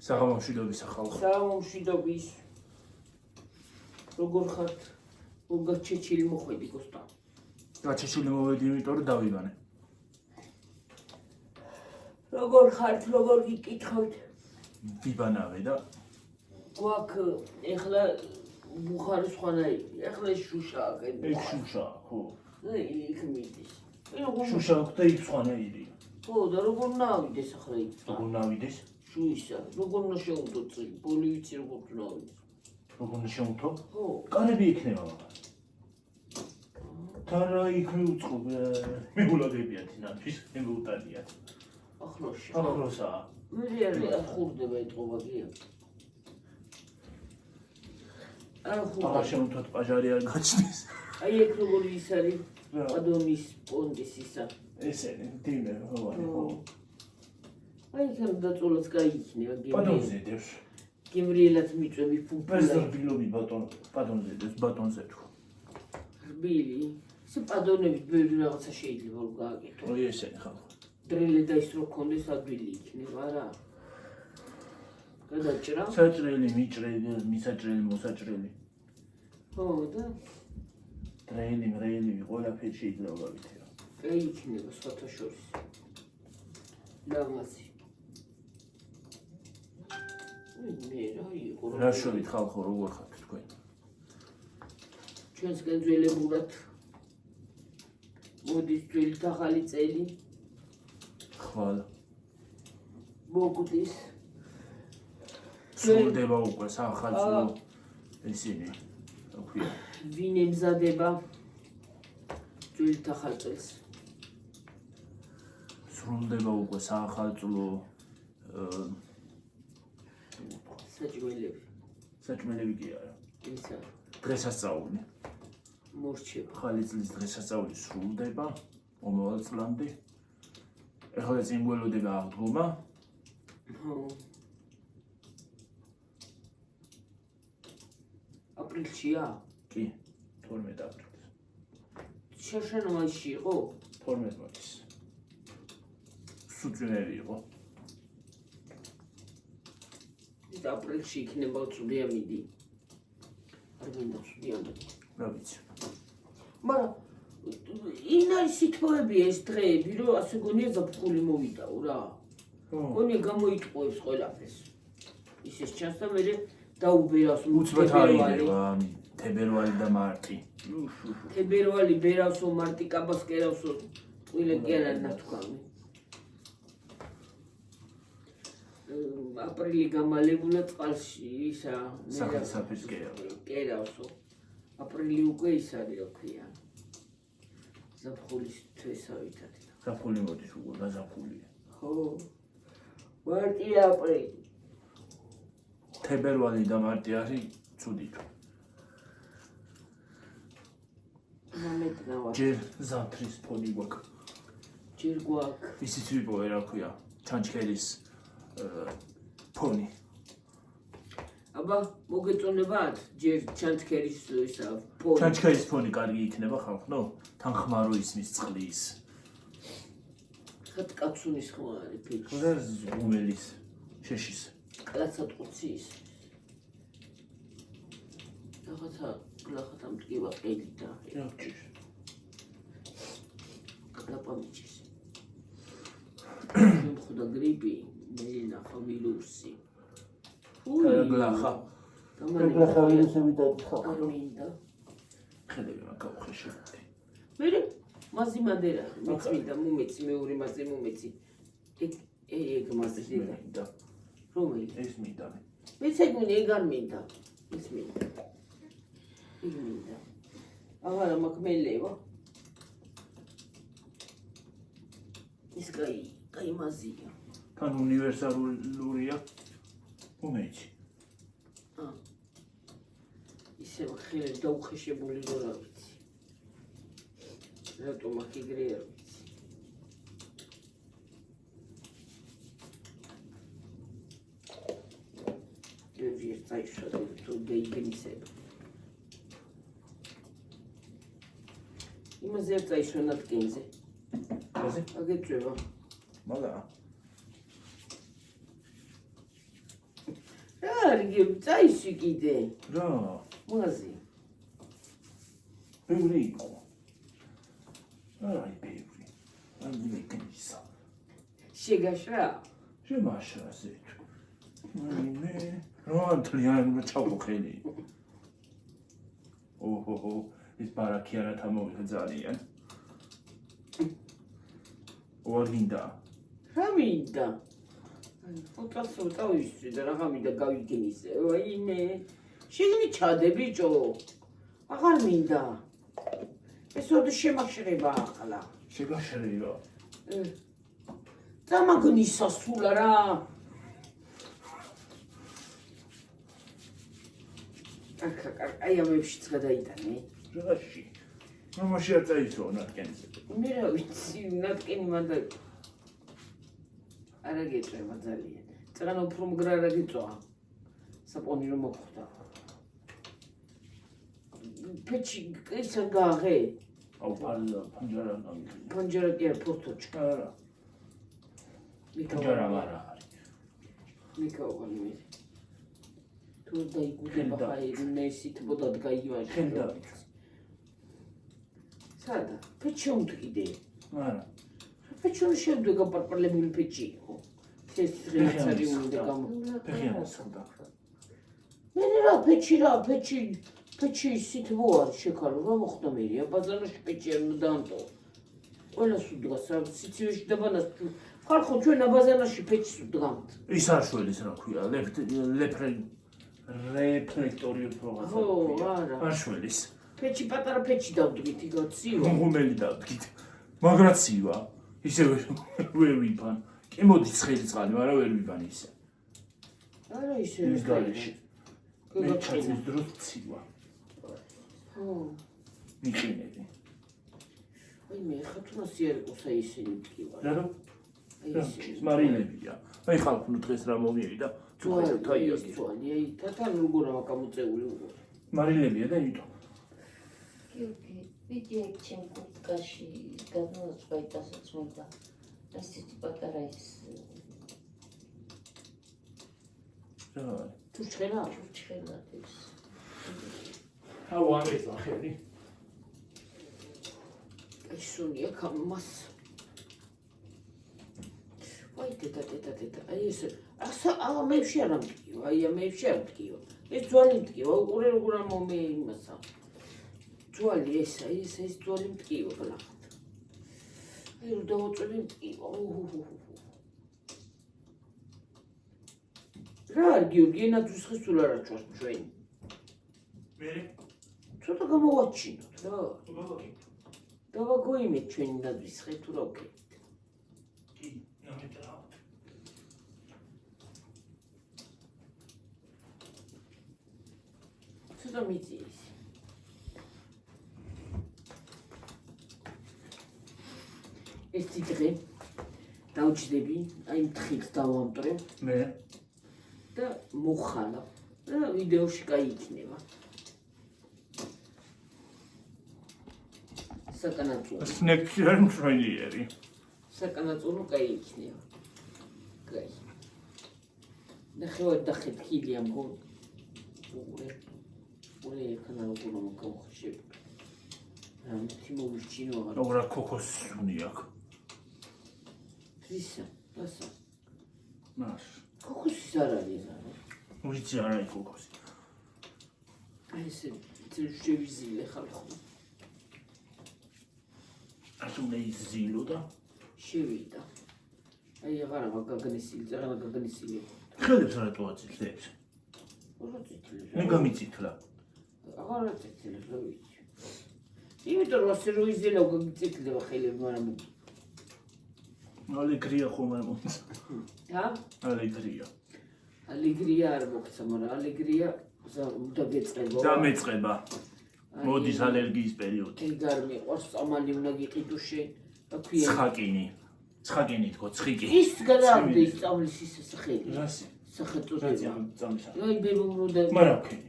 საღამომშვიდობის ახალ. საღამომშვიდობის. როგორ ხართ? როგორ ჩეჩილი მოხვედი გოსტა? გაჩეჩილი მოვედი, იმიტომ რომ დავიბანე. როგორ ხართ? როგორ გიკითხავთ? ვიბანავე და გვაქვს ეხლა ბუხარი სხვანაირი. ეხლა შუშაა კიდე. ეგ შუშაა, ხო. იქ მიდის. შუშა აქვს და იქ სხვანაირია. ხო, და როგორ ნავიდეს ახლა იქ? როგორ ნავიდეს? შუისა, როგორ უნდა შევუდო წილი? ბოლი ვიცი როგორ ნავიდეს. როგორ უნდა შევუთო? ხო. კარები იქნება მაგას. თარა იქ მიუწყო, მეგულაგებიათ ნამის, მეგუტადიათ. ახლოსა. ახლოსაა. მე ხურდება ეთყობა გია. არა ხურდება. აღარ შევუთოთ პაჟარი არ გაჩნდეს. აი ეგ როგორი ის არის? ადონის პონტის ისა. ესენი, დინე, ხო. აი ხან დაწოლაც გაიქნება ბატონზე დევს. გემრიელად მიწვევი ფუფულა. პეზერბილობი ბატონზე დევს, ბატონზე თუ. რბილი. ისე პადონებით ბევრი რაღაცა შეიძლება რომ გააკეთო. ოი ესენი ხალხო. დრელე და ის რო კონდეს ადვილი იქნება რა. გადაჭრა? საჭრელი, მიჭრელი, მისაჭრელი, მოსაჭრელი. ხო და დრელი, მრელი, ყველაფერი შეიძლება გავიქცეო. აი იქნება სხვათა შორის. ლამაზი. მე რა იყო? რა შევით ხალხო, როგორ ხართ თქვენ? ჩვენს განძველებურად მოდის ძველი ახალი წელი. ხვალ. მოგვდის. სრულდება უკვე სახალხო ისინი. რა ქვია? ვინ ემზადება ძველი ახალ წელს? სრულდება უკვე სახალხო საჭმელები. საჭმელები კი არა. ისა დღესასწაული. მორჩება. ახალი წლის დღესასწაული სრულდება მომავალ წლამდე. ეხლა წინ გველოდება აღდგომა. ხო. აპრილშია? კი, 12 აპრილს. შაშანა მაისში იყო? 12 მაისს. სუწუნები იყო. აპრილში იქნება წვდია მიდი. არ მინდა წვდია მიდი. რა ვიცი. მაგრამ ის არის სიტყვებია ეს დღეები, რომ ასე გონია ზაფხული მოვიდაო რა. გონია გამოიტყუებს ყველაფერს. ისეს ჩანს და მე დაუბერავს უცბად აიღება თებერვალი და მარტი. თებერვალი ბერავსო, მარტი კაბას კერავსო, ყველა კი არა ნათქვამი. აპრილი გამალებულა წყალში ისა სახალხოს კერავსო. აპრილი უკვე ის არის რა ქვია. ზაფხულის თვესავითად. ზაფხული მოდის უკვე, გაზაფხულია. ხო. მარტი აპრილი. თებერვალი და მარტი არის ცუდი თუ. მომეწნავა. ჯერ ზამთრის ფონი გვაქვს. ჯერ გვაქვს. ისიც ვიპოვე რა ქვია, ჩანჩქერის ფონი. აბა, მოგეწონებათ ჯერ ჩანჩქერის ისა ფონი. ჩანჩქერის ფონი კარგი იქნება ხალხო, თან ხმარო ისმის წყლის. ხათ კაცუნის ხმარი ფიჩი. და ზღუმელის შეშის. კლასატყუცის. რაღაცა გლახათა მტკივა ყელი და ჯერჯერ. კლაპამიჩის. ხოდა გრიპი, მე ნახა ვირუსი. გლახა. გლახა ვირუსები დაიხო. არ მინდა. ხედები მაგავხეშებდი. მე მაზი მადერა, მეცმინდა მომეცი, მეორე მაზი მომეცი. ეგ მაზი მინდა. რომელი? ეს მინდა. მეც ეგ მინდა, ეგ არ მინდა. ეს მინდა. ეგ მინდა. აღარა მაქვს მელევა. ის კაი მაზია. თან უნივერსალურია. უმეჩი. ისე ხელი დაუხეშებული რო რა ვიცი. რატომ აქ იგრე არ ვიცი. ჯერ წაიშვა თუ დაიგნისება. იმაზე არ წაიშვა ნატკინზე. ასე? აგეწევა. მაგა. არის გიორგი, წაისი კიდე. რა? მაღაზი. ბევრი იყო. აი ბევრი. აი მეკენისა. შეგაშრა? შემაშრა ზეთ. აი მე რა თლიან ჩავხელი. ოჰო, ეს ბარაკი არა თამოვიდა ძალიან. ვარგინდა. რა მინდა? ფოტოსო დავისვი და რა მინდა გავიგენისე. აი მე. შეგნი ჩადე ბიჭო. აღარ მინდა. ეს ოდი შემაშრება ახლა. შეგაშრება. დამაგნისა სულა რა. აი ამებშიც გადაიტანე. რაში? მამაში არ წაიწო ნატკენზე. მე რა ვიცი, ნატკენი მანდა არა გეწევა ძალიან. წაღან უფრო მგრა რა გიწვა. საპონი რომ მოხვდა. პეჩი ისა გაღე. აუ პანჯარა გამიგე. პანჯარა კი არ ფორტოჩი. არა. პანჯარა არა არის. მიკაოვანი მე. თუ დაიგუდება ხაი ნესით ბოდად გაივაჟე. შენ დავიქ. სადა? პეჩი უმდგიდე. არა. პეჩი შედგა პარპარლებული პეჩი იყო. ეს ღირაცარი უნდა გამო. ფეხიანას ხდა. მე რა პეჩი ისით ვარ შეკალო რა მოხდა მე ბაზარში პეჩი არ უნდა დამტო. ყველას უდგას რა სიცივეში დაბანას ხალხო ჩვენ ბაზარში პეჩს უდგამთ. ის არ შველის რა ქვია, რეფლექტორი პროგრამა. ხო, არა. არ შველის. პეჩი პატარა პეჩი დავდგით იგაციო. ღუმელი დავდგით. მაგრად ცივა. ისე ვერ ვიფან. კი მოდი ცხელი წყალი, მაგრამ ვერ ვიფან ისე. არა ისე ის გარეში. მე ჩაძვის დროს ცივა. ხო. მიყინები. აი მე ხათუნასი არ იყოს აი ისინი მткиვა. რა? მარილებია. აი ხალხო დღეს რა მომიერი და თაიაგი. აი თათან როგორ ამაკამოწეული უყო. მარილებია და იტო. გიორგი, ვიდეო ჩემ კურტკაში გადმოწვა იტასაც მინდა. ესეთი პატარა ის რა? ჩურჩხელა? ჩურჩხელა ის. აუ ამის ახალი. ისუნია კამას. აი დედა. აი ეს აა მე შეიძლება არ მткиვა. აი მე შეიძლება მткиვა. ეს ძვალი მткиვა. უყურე როგორ ამომე იმასა. ძვალი ეს ძვალი მткиვა ბლახად. აი რომ დავაწვევი მткиვა. რა გიორგი ნაძვის ხესულ არ აჭვას ჩვენ. მე ცოტა გამოვაჩინოთ რა. დავაგოიმეთ ჩვენი ნაძვის ხე თუ რა ვქეთ. კი, ნამეტრა. ცოტა მიწის. ეს დღე დავჭდები, აი მთხილს დავამტრე მე და მოხალა და ვიდეოში კაი იქნება. საკანაწულო. სნექერ მშვენიერი. საკანაწულო კაი იქნება. კაი. ნახევარ დახეთქილია მგონი. ურე ეკანა როგორ მოგხშები. ამითი მოვიჩინო აღარ. რა ქოქოსუნი აქვს. ისა, დასა. მას. ქოქოსის არ არის არა. ვიცი არა ის ქოქოსი. აი ესე შევიზილე ხალხო. ასუმე ის ზილო და შევიდა. აი აღარა გაგნისილი, წაღანა გაგნისილი. ხელებს რა თვაწილებს. რა წითლებს? მე გამიწითლა. აღარა წითლებს რა ვიცი. იმიტომ რომ ასე რო იზელა გაგიწითლება ხელები, მაგრამ ალეგრია ხომ არ მომცა. ჰა? ალეგრია. ალეგრია არ მოგცა, მაგრამ ალეგრია დაგეწყება. დამეწყება. მოდის ალერგიის პერიოდი. ეგ არ მიყვარს, წამალი უნდა გიყიდუშე. რა ქვია? ცხაკინი თქო, ცხიკი. ის გადააგდეს წამლის ის სახელი. რასი? სახელწოდება. წამისა. აი ბებუროდა. მაგრამ ვქენი.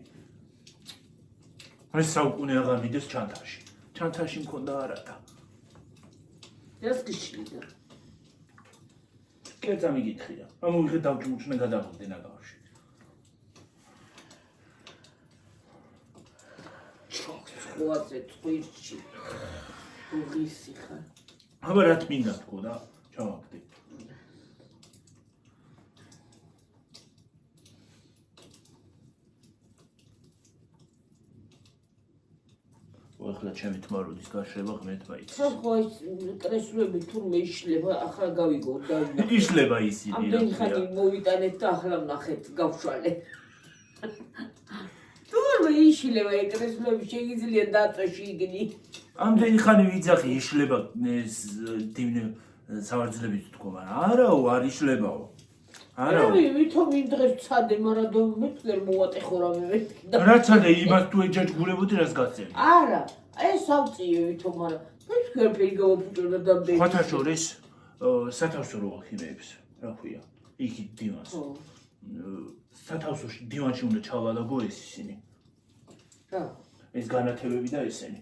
ეს საუკუნე აღარ მიდეს ჩანთაში. ჩანთაში მქონდა არადა. ეს გიშლიდა. კერძა მიგითხია. ამოვიღე დავჭმუჩნე გადავხდნენ აგავში. ხო ასე წვირში. უღისი ხარ. აბა რა თმინდა თქო და ჩავაგდე. ახლა ჩემი თმარუდის გაშრება ღმერთ მაიცის. ხო ეს ტრესლები თურმე იშლება, ახლა გავიგო და იშლება ისინი რა. ამდენი ხანი მოვიტანეთ და ახლა ვნახეთ, გავშვალე. თურმე იშლება ეს ტრესლები შეიძლება დაწვეში იგნი. ამდენი ხანი ვიძახი იშლება ეს დივნე სავარძლებით თქო, მაგრამ არაო არ იშლებაო. არაო. ვითომ იმ დღეს ცადე, მაგრამ მეტყერ მოვატეხო რამე მეთქი და რა ცადე იმას თუ ეჯაჯგურებოდი რას გაცემ. არა, ეს ავწიე ვითომ, მაგრამ მეთქერფერი გავაფუჭო და დაბდე. ხათა შორის სათავსო რო ხიმეებს, რა ქვია, იქი დივანს. სათავსოში დივანში უნდა ჩავალაგო ეს ისინი. რა? ეს განათებები და ესენი.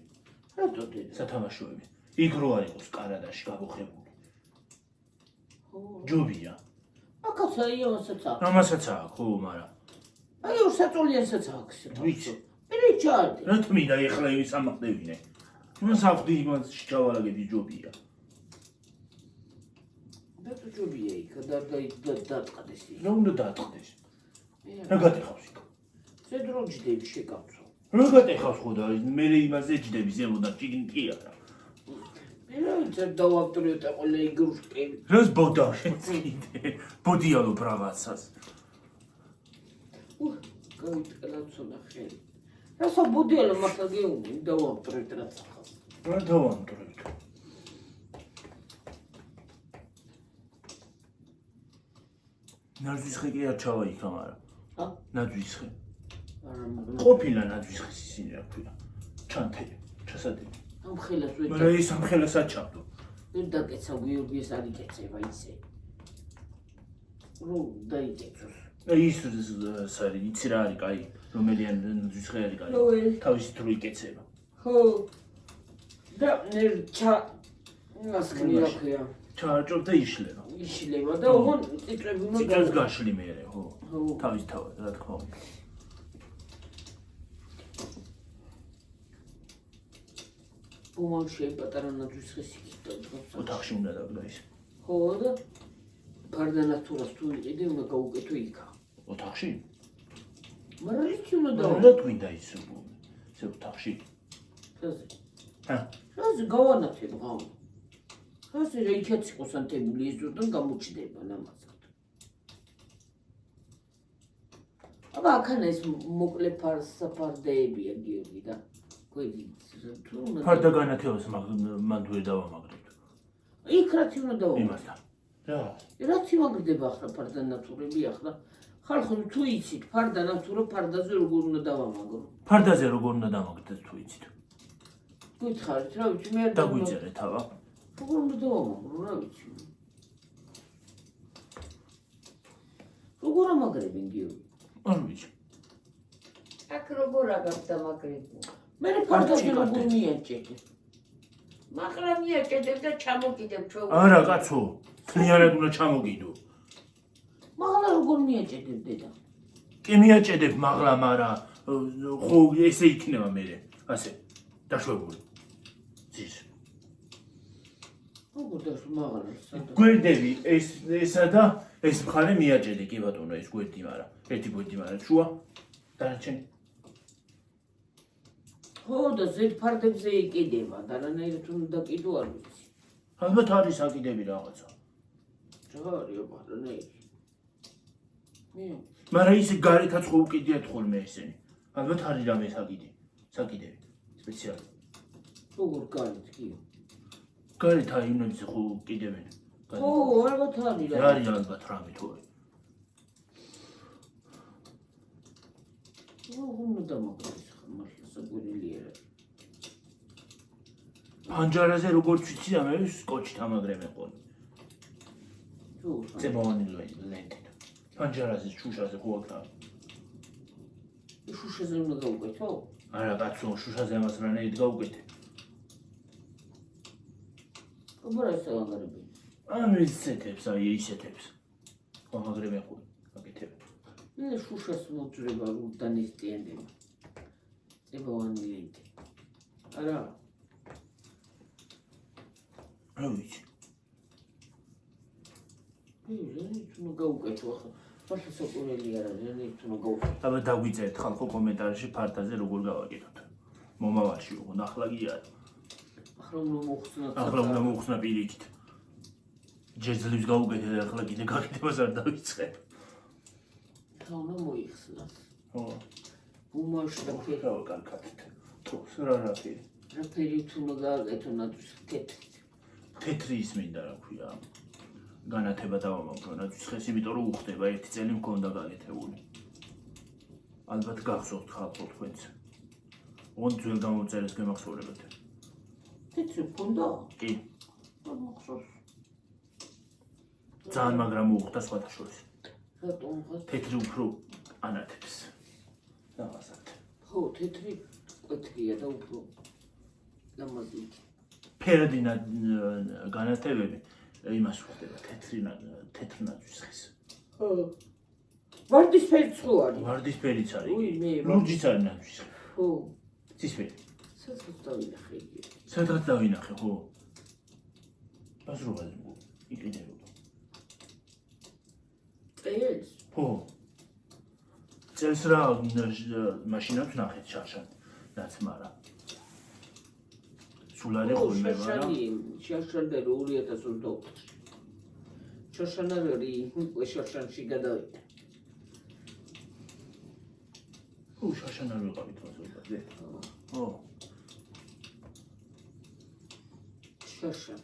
რატო დედა? სათამაშოები. იქ რო არ იყოს კანადაში გამოხებული. ჯობია. აკაცა იოსაც აქვს. ამასაც აქვს, ხო, მაგრამ აი უსაწოლიასაც აქვს. ვიცი. მე ჩარდი. რა თმინდა ეხლა იმის ამახდებინე. იმას ახდი იმას ჩავალაგები ჯობია. და თუ ჯობია იქ და დაწყდეს ის. რა უნდა დაწყდეს? რა გატეხავს იქ? ზედროჯდები შეკავცო. რა გატეხავს ხო და მე იმაზე ჯდები ზემოდან ჩიგნი კი არა. მე რა ვიცი დავავტრიოთ ყველა იგრუშკები. რას ბოდაში? ბოდიალო ბრაღაცას. გავიტყელაცონა ხელი. რასა ბოდიალო მართლა გეუბნი დავავტრიოთ რაც ახალ. რა დავამტვრევთ? ნაძვის ხე კი არ ჩავა იქ ამარა. ჰა? ნაძვის ხე. არა მაგრამ ყოფილა ნაძვის ხეს ისინი რა ქვია. ჩანთელი, ჩასადები. ამ ხელას მაგრამ ის ამ ხელასაც ჩავდო. ვერ დაკეცა გიორგიეს არ იკეცება ისე. რო დაიკეცოს. ის სარი, იცი რა არის კაი, რომელიან ნაძვის ხე არის კაი. თავისით რო იკეცება. ხო. და მასკნი რა ქვია. ჩაარჭობ და იშლება. იშლება და ოღონ წიწვები უნდა წიწვებს გაშლი მერე, ხო? ხო. თავის თავად, რა თქმა უნდა. ბუმალში პატარა ნაძვის ხეს იქით ოთახში უნდა დაგდა ის. ხო და ფარდანათურას თუ იყიდე უნდა გაუკეთო იქა. ოთახში? მაგრამ ის უნდა რა twinda ის ეს ოთახში? ფაზე. ჰა, ფაზე გავანათებ ღამ. ფაზე რა იქაც იყოს ანტებული ეზოდან გამოჩდება ნამაზად. აბა აქან ეს მოკლე ფარდეებია გიორგი და გვედი თუ ფარდა განათებას მან თუ ვერ დავამაგრებთ. იქ რა თქმა უნდა იმასთან. რა? რაც იმაგრდება ახლა ფარდანათურები ახლა ხალხო თუ იცით ფარდანათურა ფარდაზე როგორ უნდა დავამაგრო. ფარდაზე როგორ უნდა დამაგრდეთ თუ იცით? გითხარით რა ვიცი მე არ დაგვიწერეთ აბა. როგორ უნდა დავამაგრო რა ვიცი. როგორ ამაგრებენ გიორგი? არ ვიცი. აქ როგორ აგარ დამაგრებული? მე ფარდაზე როგორ მიაჭედე? მაღლა მიაჭედებ და ჩამოკიდებ ჩვენ. არა კაცო, თლიანად უნდა ჩამოგიდო. მაღლა როგორ მიაჭედებ დედა? კი მიაჭედებ მაღლა, მაგრამ ხო ესე იქნება მე. ასე დაშვებული. ზის. როგორ დაშ მაღლა სადა? გვერდები ესა და ეს მხარე მიაჭედე კი ბატონო ეს გვერდი, მაგრამ ერთი გვერდი, მაგრამ შუა დანარჩენი. ხო და ზედ ფარდებზე იყიდება და რანაირად უნდა დაკიდო არ ვიცი. ალბათ არის აკიდები რაღაცა. ჯარია ბარნეი. მე მაგრამ ის გარეთაც ხო უკიდიათ ხოლმე ესენი. ალბათ არის რამე საკიდები. სპეციალური. როგორ გარეთ კი? გარეთ აი იმებს ხო უკიდებენ. ხო, ალბათ არის რა არის ალბათ რამე თუ არის. უნდა დამაგროს ხმალს საგვირილია. პანჯარაზე როგორც ვიცი ამე სკოჩით ამაგრებენ ხოლმე. თუ ზემოვანი ლენტით. პანჯარაზე შუშაზე ხო აქ არის. შუშაზე უნდა გავუკეთო? არა კაცო, შუშაზე ამას რანაირად გავუკეთე. როგორ ეს ამაგრებენ? ანუ ისეთებს, აი ისეთებს. ხო ამაგრებენ ხოლმე, აკეთებენ. მე შუშას მოძრება რუდან ისტიანდება. ზემოვანი ლენტი. არა. რა ვიცი. რანიც უნდა გაუკეთო ახლა. ახლა საკურველი არა, რანიც უნდა გაუკეთო. აბა დაგვიწერეთ ხალხო კომენტარში ფარტაზე როგორ გავაკეთოთ. მომავალში უყო ახლა კი არა. ახლა უნდა მოხსნათ. ახლა უნდა მოხსნა პირიქით. ჯეძლებს გავუკეთე და ახლა კიდე გაკეთებას არ დავიწყებ. ახლა უნდა მოიხსნათ. ხო. ბუმაში და ფერი. რა გაკეთეთ? თუ რა ფერი? რა ფერი უნდა გააკეთო ნათვის თეთრი. თეთრი ის მინდა რა ქვია. განათება დავამოწმო ნათვის ხეს, იმიტომ რომ უხდება ერთი წელი მქონდა გაკეთებული. ალბათ გახსოვთ ხალხო თქვენც. ოღონდ ძველ გამოწერეს გემახსოვრებათ. თეთრი მქონდა? კი. არ მახსოვს. ძალიან მაგრამ უხდა სხვათა შორის. რატომ ხარ? თეთრი უფრო ანათებს. დავასად. ხო, თეთრი კვეთრია და უფრო ლამაზი. ფერადი განათებები იმას უხდება თეთრი ნათვის ხეს. ხო. ვარდისფერიც ხო არის? ვარდისფერიც არის. უი, მე ლურჯიც არის ნათვის. ხო. ცისფერი. სადღაც დავინახე იგი. სადღაც დავინახე, ხო? ბაზრობაზე იყიდება. წელს? ხო. წელს რა მაშინაც ნახეთ შაშან ნაცმარა. სულ არ ეხულმე რა. შაშანდა 2024. შაშანა რორი შაშანში გადავიდა. ხო, შაშან არ ვიყავით ბაზრობაზე. ხო. შაშან.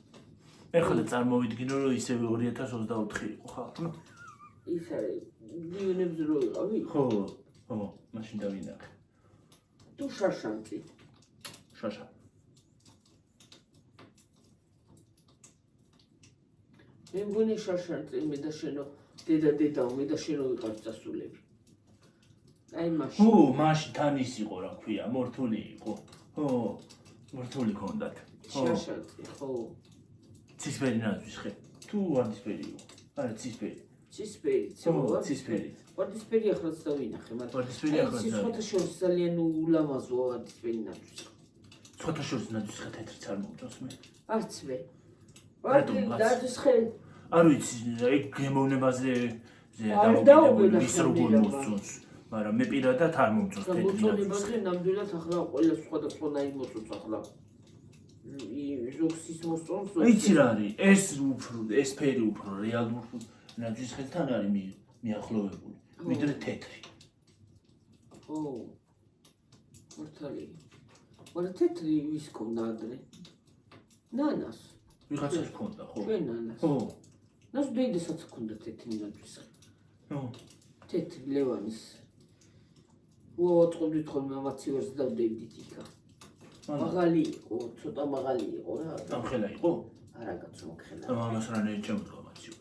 ეხლა და წარმოვიდგინო რომ ისევ 2024 იყო ხალხო. ის არის მილიონებს რო იყავი? ხო, ხო, მაშინ დავინახე. თუ შაშანკი. შაშა. მე მგონი შაშანკი მე და შენო დედა მე და შენო ვიყავ წასულები. აი მაშინ. ხო, მაშინ თან ის იყო რა ქვია, მორთული იყო. ხო, მორთული ქონდათ. შაშანკი, ხო. ცისფერი ნათვის ხე. თუ ვარდისფერი იყო. არა, ცისფერი. ცისფერი, ცისფერი. ვარდისფერი ახლაც დავინახე, მაგრამ ვარდისფერი ახლაც დავინახე. სხვათა შორის ძალიან ულამაზოა ვარდისფერი ნათვის. სხვათა შორის ნათვის ხე თეთრიც არ მომწონს მე. არც მე. რატომ, ვარდი რაც? ნათვის ხე არ ვიცი, ეგ გემოვნებაზე არ დაუბრუნდა ის როგორ მოსწონს, მაგრამ მე პირადად არ მომწონს თეთრი ნათვის. მოწონებაზე ნამდვილად ახლა ყველა სხვადასხვანაირ მოსწონს ახლა. ზოგს ის მოსწონს. იცი რა არის? ეს ფერი უფრო რეალურ ნათვის ხელთან არის მიახლოვებული. ვიდრე თეთრი. ხო. მართალია. მაგრამ თეთრი ვის ქონდა ადრე? ნანას. ვიღაცას ქონდა, ხო? ჩვენ ნანას. ხო. ნას დეიდასაც ქონდა თეთრი ნათვის. ხო. თეთრი ლევანის. უოწყობდით ხოლმე მამაცივერს დავდეიდით იქა. მაღალი იყო, ცოტა მაღალი იყო რა. ამხელა იყო? არა კაცო მახელა. და მამას რანაირად შემოდგამაციო.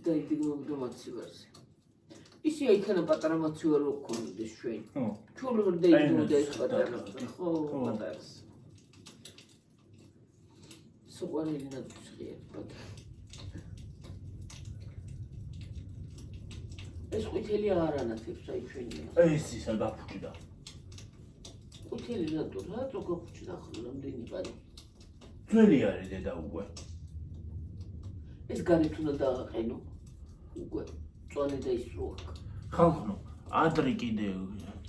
დაიდგმობდა მაცივერზე. ისე იქანა პატარა მაცივერ რო გქონდეს ჩვენ. ხო. ჩვენ რო დაიდგმოდა ეს პატარა. ხო, პატარას. სოყვარელი ნათვის ღია პატარა. ეს ყვითელი აღარ ანათებს აი ჩვენია. ეს ისა გაფუჭდა. ყვითელი რატო გაფუჭდა ახლა რამდენი პარი? ძველი არის დედა უკვე. ეს გარეთ უნდა დააყენო. უკვე წვანე და ის რო აქ. ხალხო, ადრე კიდე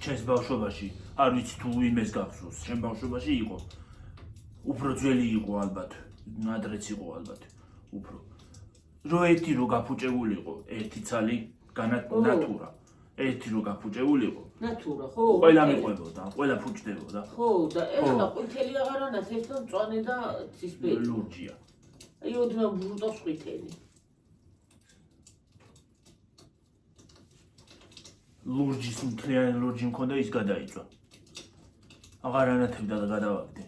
ჩემს ბავშვობაში, არ ვიცი თუ იმეს გახსოვს, ჩემ ბავშვობაში იყო. უფრო ძველი იყო ალბათ, ადრეც იყო ალბათ, უფრო. რო ერთი რო გაფუჭებული იყო, ერთი ცალი ნატურა. ერთი რო გაფუჭებული იყო. ნატურა, ხო? ყველა მიყვებოდა, ყველა ფუჭდებოდა. ხო, და ეხლა ყვითელი აღარ ანათებს და მწვანე და ცისფერი. ლურჯია. აი ოდნავ ბრუტავს ყვითელი. ლურჯის მთლიანი ლურჯი მქონდა ის გადაიწვა. აღარ ანათებდა და გადავაგდე.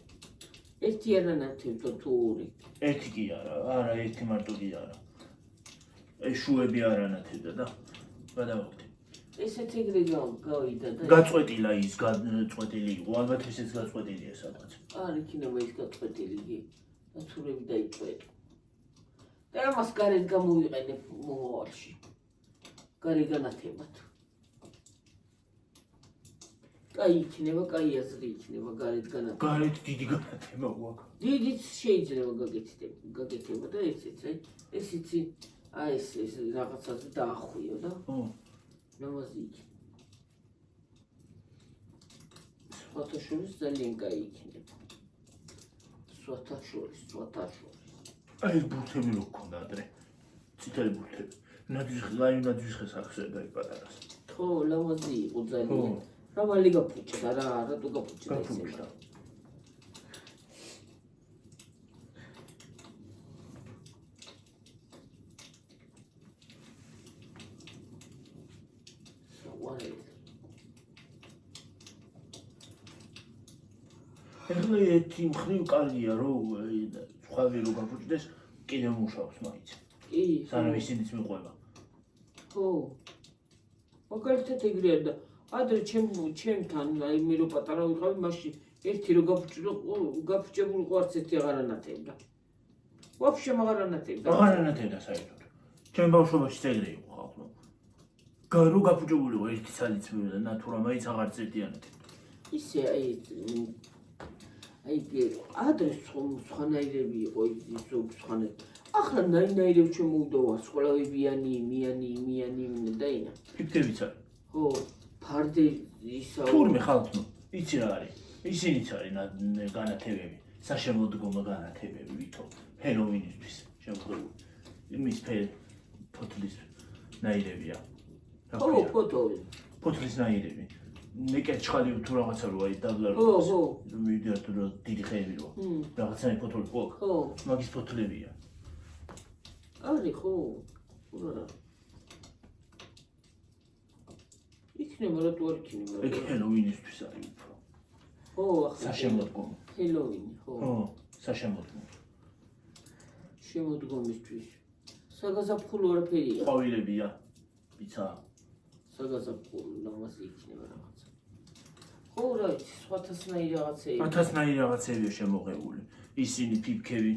ერთი არ ანათებდა თუ ორი. ერთი კი არა, ერთი მარტო კი არა. შუები არ ანათებდა და გადავაგდე. ესეც ეგრე გავიდა და გაწყვეტილა ის გაწყვეტილი იყო, ალბათ ესეც გაწყვეტილია სადღაც. არ იქნება ის გაწყვეტილი კი. დაცურები დაიწყო. და ამას გარეთ გამოვიყენებ მომავალში. გარე განათებად. კაი იქნება, კაი აზრი იქნება გარეთ განათება. გარეთ დიდი განათება გვაქვს. დიდიც შეიძლება გაგეთება და ესეც, აი, ეს იცი, აი ეს რაღაცაზე დაახვიო და ხო. ნამაზი იქნება. სხვათა შორის ძალიან კაი იქნება. სხვათა შორის. აი ეს ბურთები რო გქონდა ადრე. წითელი ბურთები. ნაძვის ხეს ახსენდა იქ პატარას. ხო, ლამაზი იყო ძალიან. რა მალე გაფუჭდა რა, რატო გაფუჭდა ესე? გაფუჭდა. ეხლა ერთი მხრივ კალია რომ სხვავი რო გაფუჭდეს კიდევ მუშაობს მაინც. კი. სანამ ისინიც მიყვება. ხო. მაგალითად ეგრე არა და ადრე ჩემთან აი მე რო პატარა ვიყავი მაშინ ერთი რო გაფუჭებული ყვარც ერთი აღარ ანათებდა. ვაფშე აღარ ანათებდა. აღარ ანათებდა საერთოდ. ჩემ ბავშვობაშიც ეგრე იყო ხალხო. გარო გაფუჭებული იყო ერთი ცალიც მივიდა ნატურა მაინც აღარ წერდი ანათებდა. ისე აი ადრე სხვანაირები იყო ის სხვანაირები. ახლა ნაირები შემოვდოვა სკოლავებიანი, მიანი და ინა. ფიფტებიც არის. ხო, ფარდე ისა თურმე ხალხო, იცი რა არის? ისინიც არის განათებები, საშემოდგომო განათებები ვითო, ჰელოვინისთვის შემოღებული. იმის ფოთლის ნაირებია. ხო, ფოთოლი. ფოთლის ნაირები. ნეკერჩხალი თუ რაღაცა რო აი დაბლა რო. ხო. მივიდიოთ რო დიდი ხეები რო. რაღაცა ფოთოლი ხო? ხო. მაგის ფოთლებია. არის ხო. ურა. იქნება რა თუ არ იქნება. ეგ ჰელოვინისთვის არის უფრო. ხო, ახლა საშემოდგომო. ჰელოვინი, ხო. ხო, საშემოდგომო. შემოდგომისთვის. საგაზაფხულო არაფერია. ყვავილებია. ბიცა. საგაზაფხულო ლამაზი იქნება რაღაცა. ხო, რა იცი, სხვათასნაირი რაღაცეები. სხვათასნაირი რაღაცეებია შემოღებული. ისინი ფიფქები.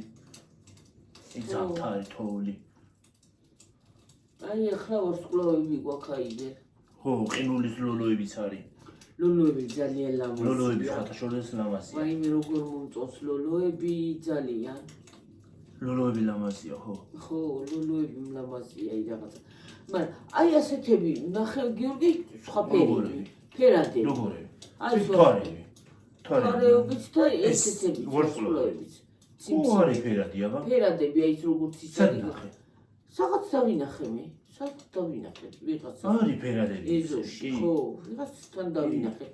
იცავთარი თოვლი. აი ახლა ვარსკვლავები გვაქვს აიდე. ხო, ყინულის ლოლოებიც არის. ლოლოები ძალიან ლამაზია. ლოლოები ხათაშორის ლამაზია. ვაიმე როგორ მომწონს ლოლოები ძალიან. ლოლოები ლამაზია, ხო. ხო, ლოლოები ლამაზია აი რაღაცა. მაგრამ აი ასეთები ნახე გიორგი სხვა ფერები. ფერადები. როგორები? აი თვარები. თვარეებიც და ესეთები ვარსკვლავებიც. ხო, არის ფერადია, ბა. ფერადები აი როგორც ის არის. სადნახე. სადაც დავინახე მე. სადაც დავინახე ვიღაცა. არის ფერადები. ეზოში, ხო, ვიღაცასთან დავინახე.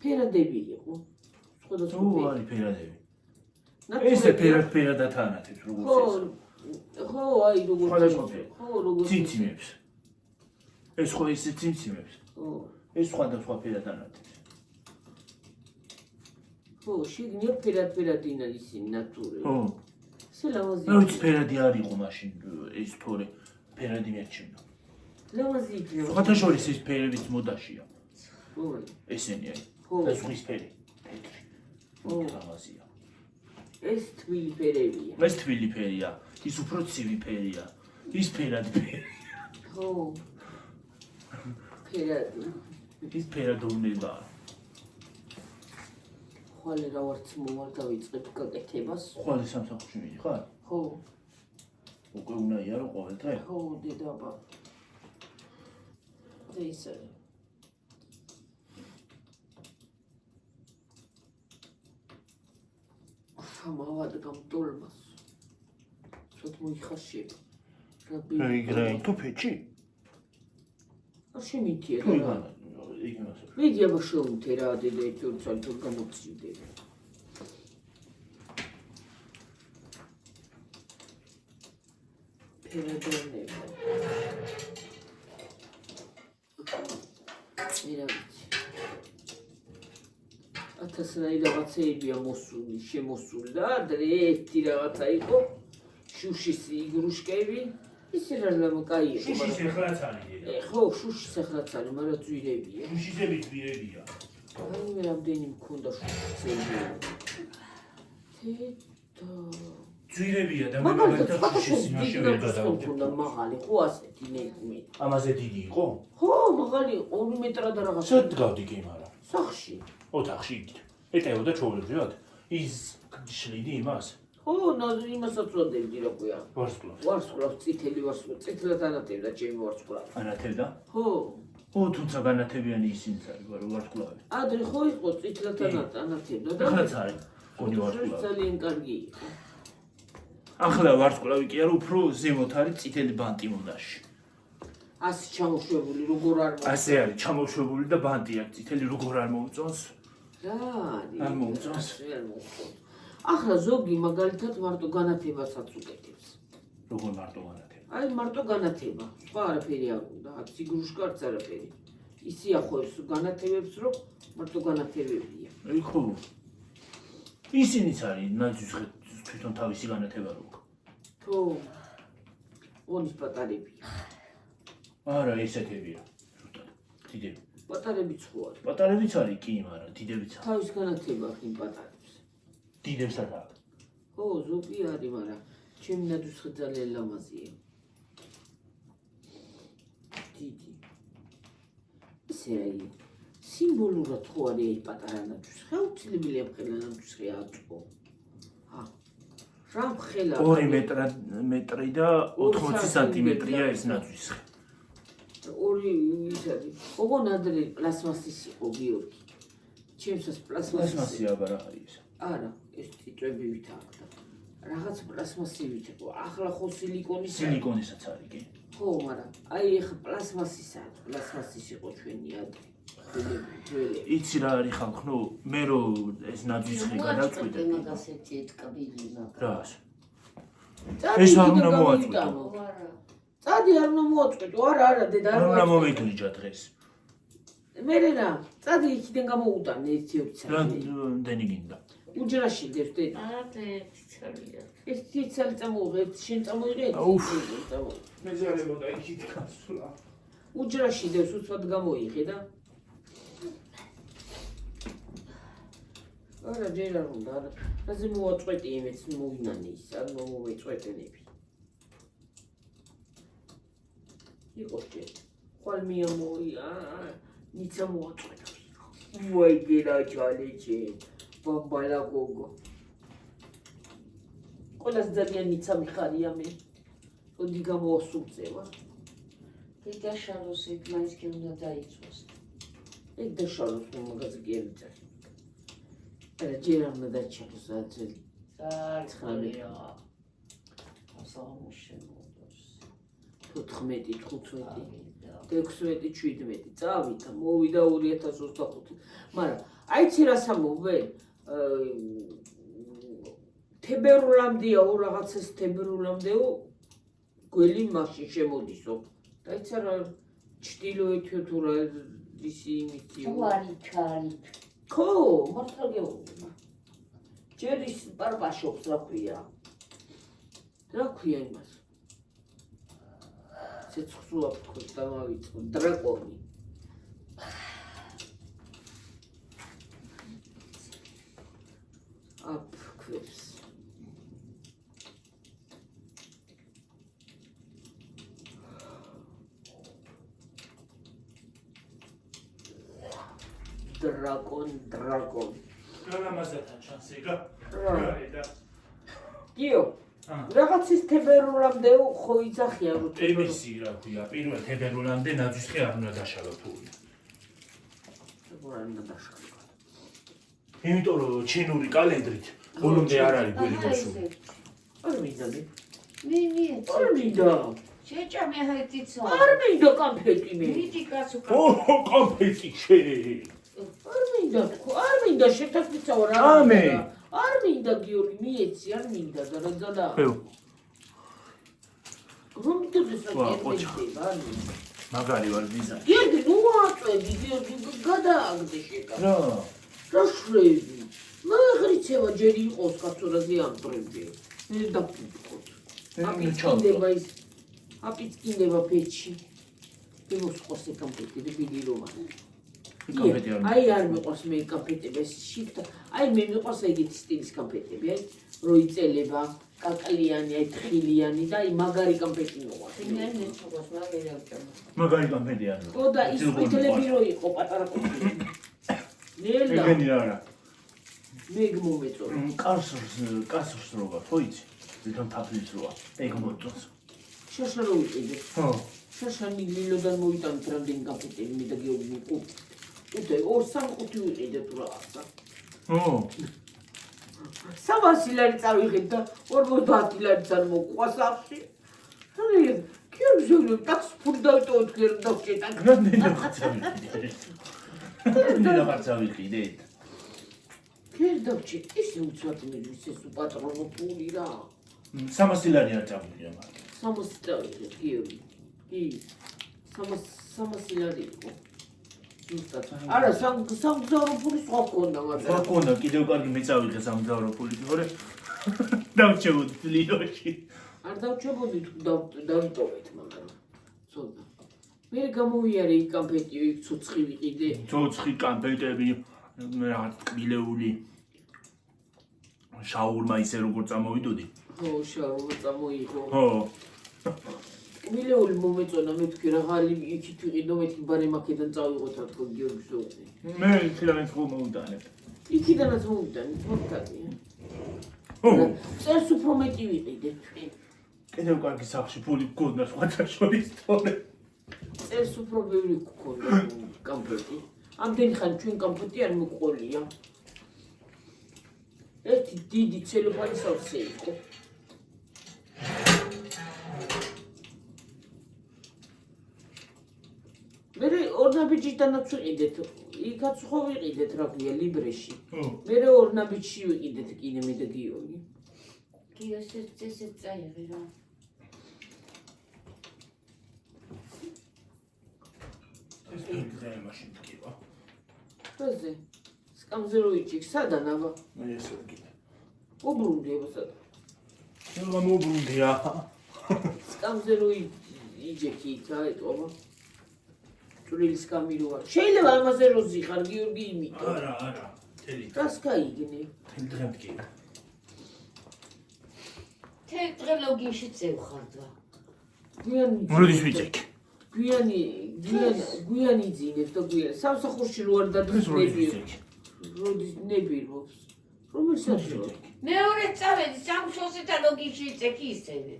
ფერადები იყო. სხვადასხვა ხო, არის ფერადები. ესე ფერადად ანათებს როგორც ეს. ხო, აი როგორც სხვადასხვა ფერი. ხო, როგორც ციმციმებს. ეს ხო ისე ციმციმებს. ხო. ეს სხვადასხვა ფერად ანათებს. ხო, შიგნით ფერადინა ისინი ნატურელი. ხო. ესე ლამაზი. მე ვიცი ფერადი არ იყო მაშინ ეს თორე ფერადი მერჩენდა. ლამაზი იქნება. ხათაშორის ეს ფერებიც მოდაშია. ხო. ესენი არის. ხო. და ზღვის ფერი, თეთრი. ხო. ლამაზია. ეს თბილი ფერებია. ეს თბილი ფერია, ის უფრო ცივი ფერია. ის ფერადი ფერია. ხო. ფერადი. ის ფერადოვნება. ხვალე რა ვარც მომარ დავიწყებ გაკეთებას. ხვალე სამსახურში მიდიხარ? ხო. უკვე უნდა იარო ყოველ დღე? ხო, დედაბა. და ისე. მავად გამტოლმას. სად მოიხაშება. ეგრე თუ ფეჩი? არ შემითია თუ რა. იგნოს. ვიდი აბა შეუნთე რა დედა ერთი ორი წელი თუ გამოცივდე. ფერადონება. ათასნაირი რაღაცეებია მოსული, შემოსული და ადრე ერთი რაღაცა იყო შუშის იგრუშკები. ისე რა კაი იყო. შუშის ეხლაც არის დედა. ხო, შუშის ეხლაც არის, მაგრამ ძვირებია. შუშისები ძვირებია. აი მე რამდენი მქონდა შუშისები. თეთა. ძვირებია და მე მაგალითად შუშის შუშის იმაში ვერ ვერ გადავდი. მქონდა მაღალი, ხო ასეთი ნეტმი. ამაზე დიდი იყო? ხო, მაღალი 2 მეტრა და რაღაცა. სად გავდი კი მაგრამ? სახში. ოთახში იქით. ეტეოდა ჩაულებრივად. ის შლიდი იმას. ხო, იმასაც ვადებდი რა ქვია. ვარსკვლავს. ვარსკვლავს, წითელი ვარსკვლავს, წითლად ანათებდა ჩემი ვარსკვლავი. ანათებდა? ხო. თუმცა განათებიანი ისინიც არის, ვარსკვლავი. ადრე ხო იყო წითლად ანათებდა და ახლაც არის. გონი ვარსკვლავი. ძალიან კარგი იყო. ახლა ვარსკვლავი კი არა, უფრო ზემოთ არის წითელი ბანტი მონდაში. ასე ჩამოშვებული, როგორ არ ასე არის, ჩამოშვებული და ბანტი აქვს წითელი, როგორ არ მოუწონს? რა არის? არ მოუწონს. არ მოუწონს. ახლა ზოგი მაგალითად მარტო განათებასაც უკეთებს. როგორ მარტო განათება? აი მარტო განათება. სხვა არაფერი არ უნდა. აქ ციგრუშკარც არაფერი. ისი ახოებს განათებებს, რომ მარტო განათებებია. აი ხო. ისინიც არის, ნაძვისხეთ თვითონ თავისი განათება რო. ხო. ონის პატარებია. არა, ესეთებია. ზუსტად. დიდები. პატარებიც ხო არის. პატარებიც არის კი, მაგრამ დიდებიც არის. თავის განათება აქვს იმ პატარებს. დიდებსაც აქვს. ხო, ზოგი არის, მაგრამ ჩემი ნაძვისხე ძალიან ლამაზია. დიდი. ესე აი, სიმბოლურად ხო არის აი პატარა ნაძვისხე, აუცილებელია ხელა ნაძვისხე აწყო. რა ხელა? 2 მეტრი და 80 სანტიმეტრია ეს ნაძვისხე. 2 ის არის. ოღონ ადრე პლასმასის იყო გიორგი. ჩემსაც პლასმასის. პლასმასი აბა რა არის ეს? არა, ეს წიწვებივით აქვს. რაღაც პლასმასივით იყო. ახლა ხო სილიკონის. სილიკონისაც არის კი. ხო, მაგრამ აი ეხა პლასმასისა, პლასმასის იყო ჩვენი ადრე. იცი რა არის ხალხო, მე რო ეს ნაძვისხე გადავწყვიტე. მაგას ერთი ეტკბილი მაგას. რას? ეს არ უნდა მოაწყვეტო. არა. წადი არ უნდა მოაწყვეტო, არა, დედა არ უნდა მომეგლიჯა დღეს. მერე რა, წადი იქიდან გამოუტანე 1-2 წელი. რამდენი გინდა? უჯრაში დევს დედა. არა, ერთი ცალია. ერთი წელი წამოიღე, შენ წამოიღე. მეზარებოდა იქით გასვლა. უჯრაში დევს უცბად გამოიღე და არა, ჯერ არ უნდა, არა. რაზე მოაწყვეტი იმეც მოვინანე ის, არ მომეწყვეტენები. იყო ჯერ. ხვალმია მოია, ნიცა მოაწყვეტა. ვაი, გერაჯალეჩე, ბაბალა გოგო. ყველას ძალიან ნიცა მიხარია მე. ოდი გამოასულწევა. დედა შალოს იქ მაინც კი უნდა დაიწვას. ეგ და შალოს მაგაზე კი ელიწა. არა, ჯერ არ უნდა დაჩახოს აძელი. ძალიან. ასამუშენოს. 14, 15, 16, 17 წავიდა, მოვიდა 2025. მაგრამ აიცი რა სამოვე? თებერვლამდეა რაღაცას თებერვლამდეო გველი მაშინ შემოდისო. დაიცა რა ჩtildeოეთიო თუ რა ისი იმითიო. ვარი. ხო, მართლა გეუბნება. ჯერ ის პარპაშობს რა ქვია. რა ქვია იმას? ცეცხლსულა ფქოს დამავიწყო, დრაკონი. აფქვევს. დრაკონ. გალამაზათან ჩანს ეგა. რა? გარედან. გიო. რაღაცის თებერვლამდეო ხო იძახია რომ ემისი რა ქვია, პირველ თებერვლამდე ნაძვისხე არ უნდა დაშალო თული. არ უნდა დაშალო. იმიტომ რომ ჩინური კალენდრით ბოლომდე არ არის გველი მოსული. არ მინდა. მე. არ მინდა. შეჭამე ჰაიტიცო. არ მინდა კამფეტი მე. მიდი კაცო. კომპეტი შე. არ მინდა შეთანხმება რა. ამე. არ მინდა გიორგი, მიეცი, არ მინდა და რა დადა. ხეო. რომ მიდოდეს რა ვა, კერმედება, არ მინდა. მაგარი ვარ ვიზა. გიორგი, ნუ აწვევი, გიორგი, გადააგდე შეკა. რა? რა შვები? მაგრიცევა ჯერ იყოს კაცო რა ზიამტრები. მე დაფუძქოთ. აპიცკინდება ის. აპიცკინდება პეჩი. იმოსყოს ეკამპეტი ბიდი რომა. აი არ მიყვარს მე კამპეტები შიფთა. აი მე მიყვარს ეგეთი სტილის კამპეტები, აი რო იწელება, კაკალიანი, აი თხილიანი და აი მაგარი კამპეტი მიყვარს. მე მეწობას მაგერა ვჭამ. მაგარი კამპეტი არის. ხო და ის ყვითლები რო იყო პატარა ყვითლები. ნელა ეგენი არა. მეგ მომეწონა. კასრს როა, ხო იცი? თვითონ თაფლის როა. ეგ მოწონს. შაშა რო ვიყიდე. ხო. შაშანი ლილოდან მოიტანეთ რამდენი გაფეტილი მე და გეუბნი ყუთ. უთე 2-3 ვიყიდე თუ რაღაცა. ო. 300 ლარი წავიღეთ და 50 ლარიც არ მოყვა სახში. აი, კიურჟოლო ტაქს ფული დავიტოვოთ გერ დავჭეტან. ნინახაცა ვიყიდეთ. გერ დავჭეთ ისე უცბად მიდის ეს უპატრონო ფული რა. 300 ლარი არ წავიდია მაგრამ. 300 წავიღეთ გიორი. კი. 300 ლარი იყო. ზუსტად. არა, სამგზავრო ფული სხვა გქონდა მაგრამ. რა გქონდა კიდევ კარგი მეწავიდე სამგზავრო ფული, თორე დავჭებოდი ლილოში. არ დავჭებოდი თუ დავიტოვეთ მაგრამ. ცოტა. მე გამოვიარე იქ კამფეტი, იქ ცოცხი ვიყიდე. ცოცხი კამფეტები, რაღაც კბილეული. შაურმა ისე როგორ წამოვიდოდი. ხო, შაურმა წამოიღო. ხო. კბილეული მომეწონა მე თქვიაღალი იქით ვიყიდო მეთქი ბარემაკედან წავიღოთ თქო გიორგის ოღონდ. მე იქიდან ხო მოვიტანებ. იქიდანაც მოვიტანეთ, მოხდია. ხო. წერს უფრო მეტი ვიყიდე თქვი. კიდევ კარგი სახში ფული გქონდა სხვათა შორის თორე. წერს უფრო ბევრი გქონდა კამფეტი. ამდენი ხანი ჩვენ კამფეტი არ მიყოლია. ერთი დიდი ცელოფანის სავსე იყო. მე ორნაბიჯიდანაც ვიყიდეთ. იქაც ხო ვიყიდეთ რა ქვია ლიბრეში. მე ორნაბიჯში ვიყიდეთ კიდე მე და გიორგი. გიოს ესე წაიღე რა. ეს ეგრე მაშინ თქვა. ხოზე სკამზე რო იჭიქ სადან აბა მე ესე ვიგე. უბრუნდი აბა სადან შეიძლება მოუბრუნდია. სკამზე რო იჭიქი წაეტყობა წვრილი სკამი რო არ შეიძლება ამაზე რო ზიხარ გიორგი იმიტომ არა. თელი. რას გაიგნე თელი დღე მდგება. թե დღე ლოგინში წევხარ და. როდის ვიცეკ? გვიანი ძინებს და გვიანი სამსახურში რო არ დადოს როდის ნებირობს რომელ საჭირო მეორე წავედი სამშობლოსა და ლოგინში წეკი ისევე.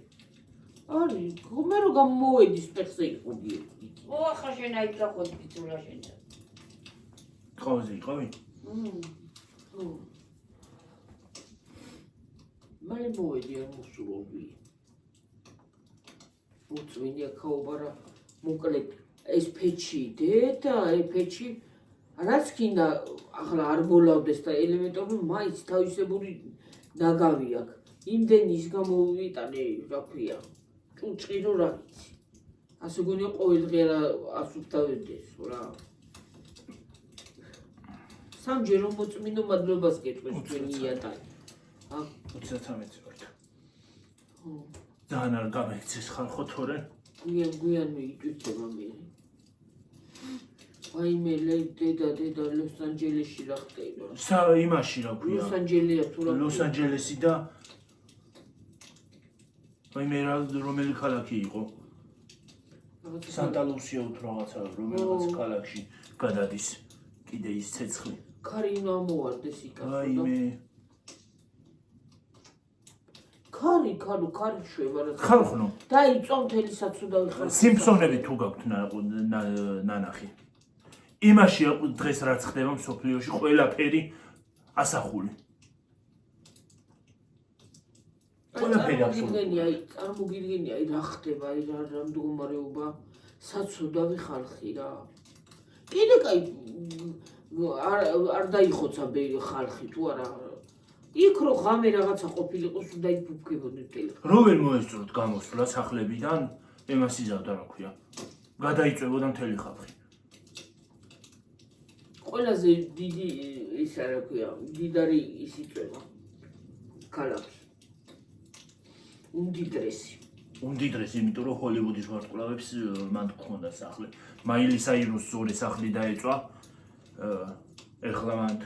არის მე რო გამოვედი სპექსზე იყო გიორგი ოახა შენ აი გაყოდი ბიძულა შენ. ყავზე იყავი? ხო მალე მოვედი არ მოსულობი უწვინია ქაობარა მოკლედ ეს ფეჩი დედა აი ფეჩი რაც კიდე ახლა არ გოლავდეს და ელემენტები მაინც თავისებური ნაგავი აქვს იმდენი ის გამოვიტანე რა ქვია ჭუჭყი რო რა ვიცი ასე გონია ყოველდღე რა ასუფთავდეს რა სამჯერ რომ მოწმინო მადლობას გეტყვეს თქვენი იატაკი 33 ვარ. ძალიან არ გამექცეს ხალხო თორე გვიან მიიტვირთება მე. ვაიმე დედა ლოს-ანჯელესში რა ხდება? იმაში რა ქვია. ლოს-ანჯელესია თუ რა? ლოს-ანჯელესი და ვაიმე რომელი ქალაქი იყო? სანტა-ლუსია თუ რაღაცა რომელიღაც ქალაქში გადადის. კიდე ის ცეცხლი. ქარი ამოვარდეს იქაც. ვაიმე ქარი შვება რა. ხალხო დაიწვა მთელი საცუდავი ხალხი. სიმფსონები თუ გაქვთ ნანახი. იმაში დღეს რაც ხდება მსოფლიოში ყველაფერი ასახული. ყველაფერი ასახული. წარმოგიდგენია აი რა ხდება, აი რა მდგომარეობა საცუდავი ხალხი რა. კიდე კაი არ დაიხოცა ხალხი თუ არა. იქ რო ღამე რაღაცა ყოფილიყო, სულ დაიფუფქებოდნენ ტელეფონი. რომელ მოესწროთ გამოსვლა სახლებიდან, იმას იზავდა რა ქვია. გადაიწვებოდა მთელი ხალხი. ყველაზე დიდი ის რა ქვია, დიდარი ის იწვება. ქალაქი. უმდიდრესი, იმიტომ რომ ჰოლივუდის ვარსკვლავებს მან გქონდა სახლი. მაილი საირუსის ორი სახლი დაეწვა. ეხლა მან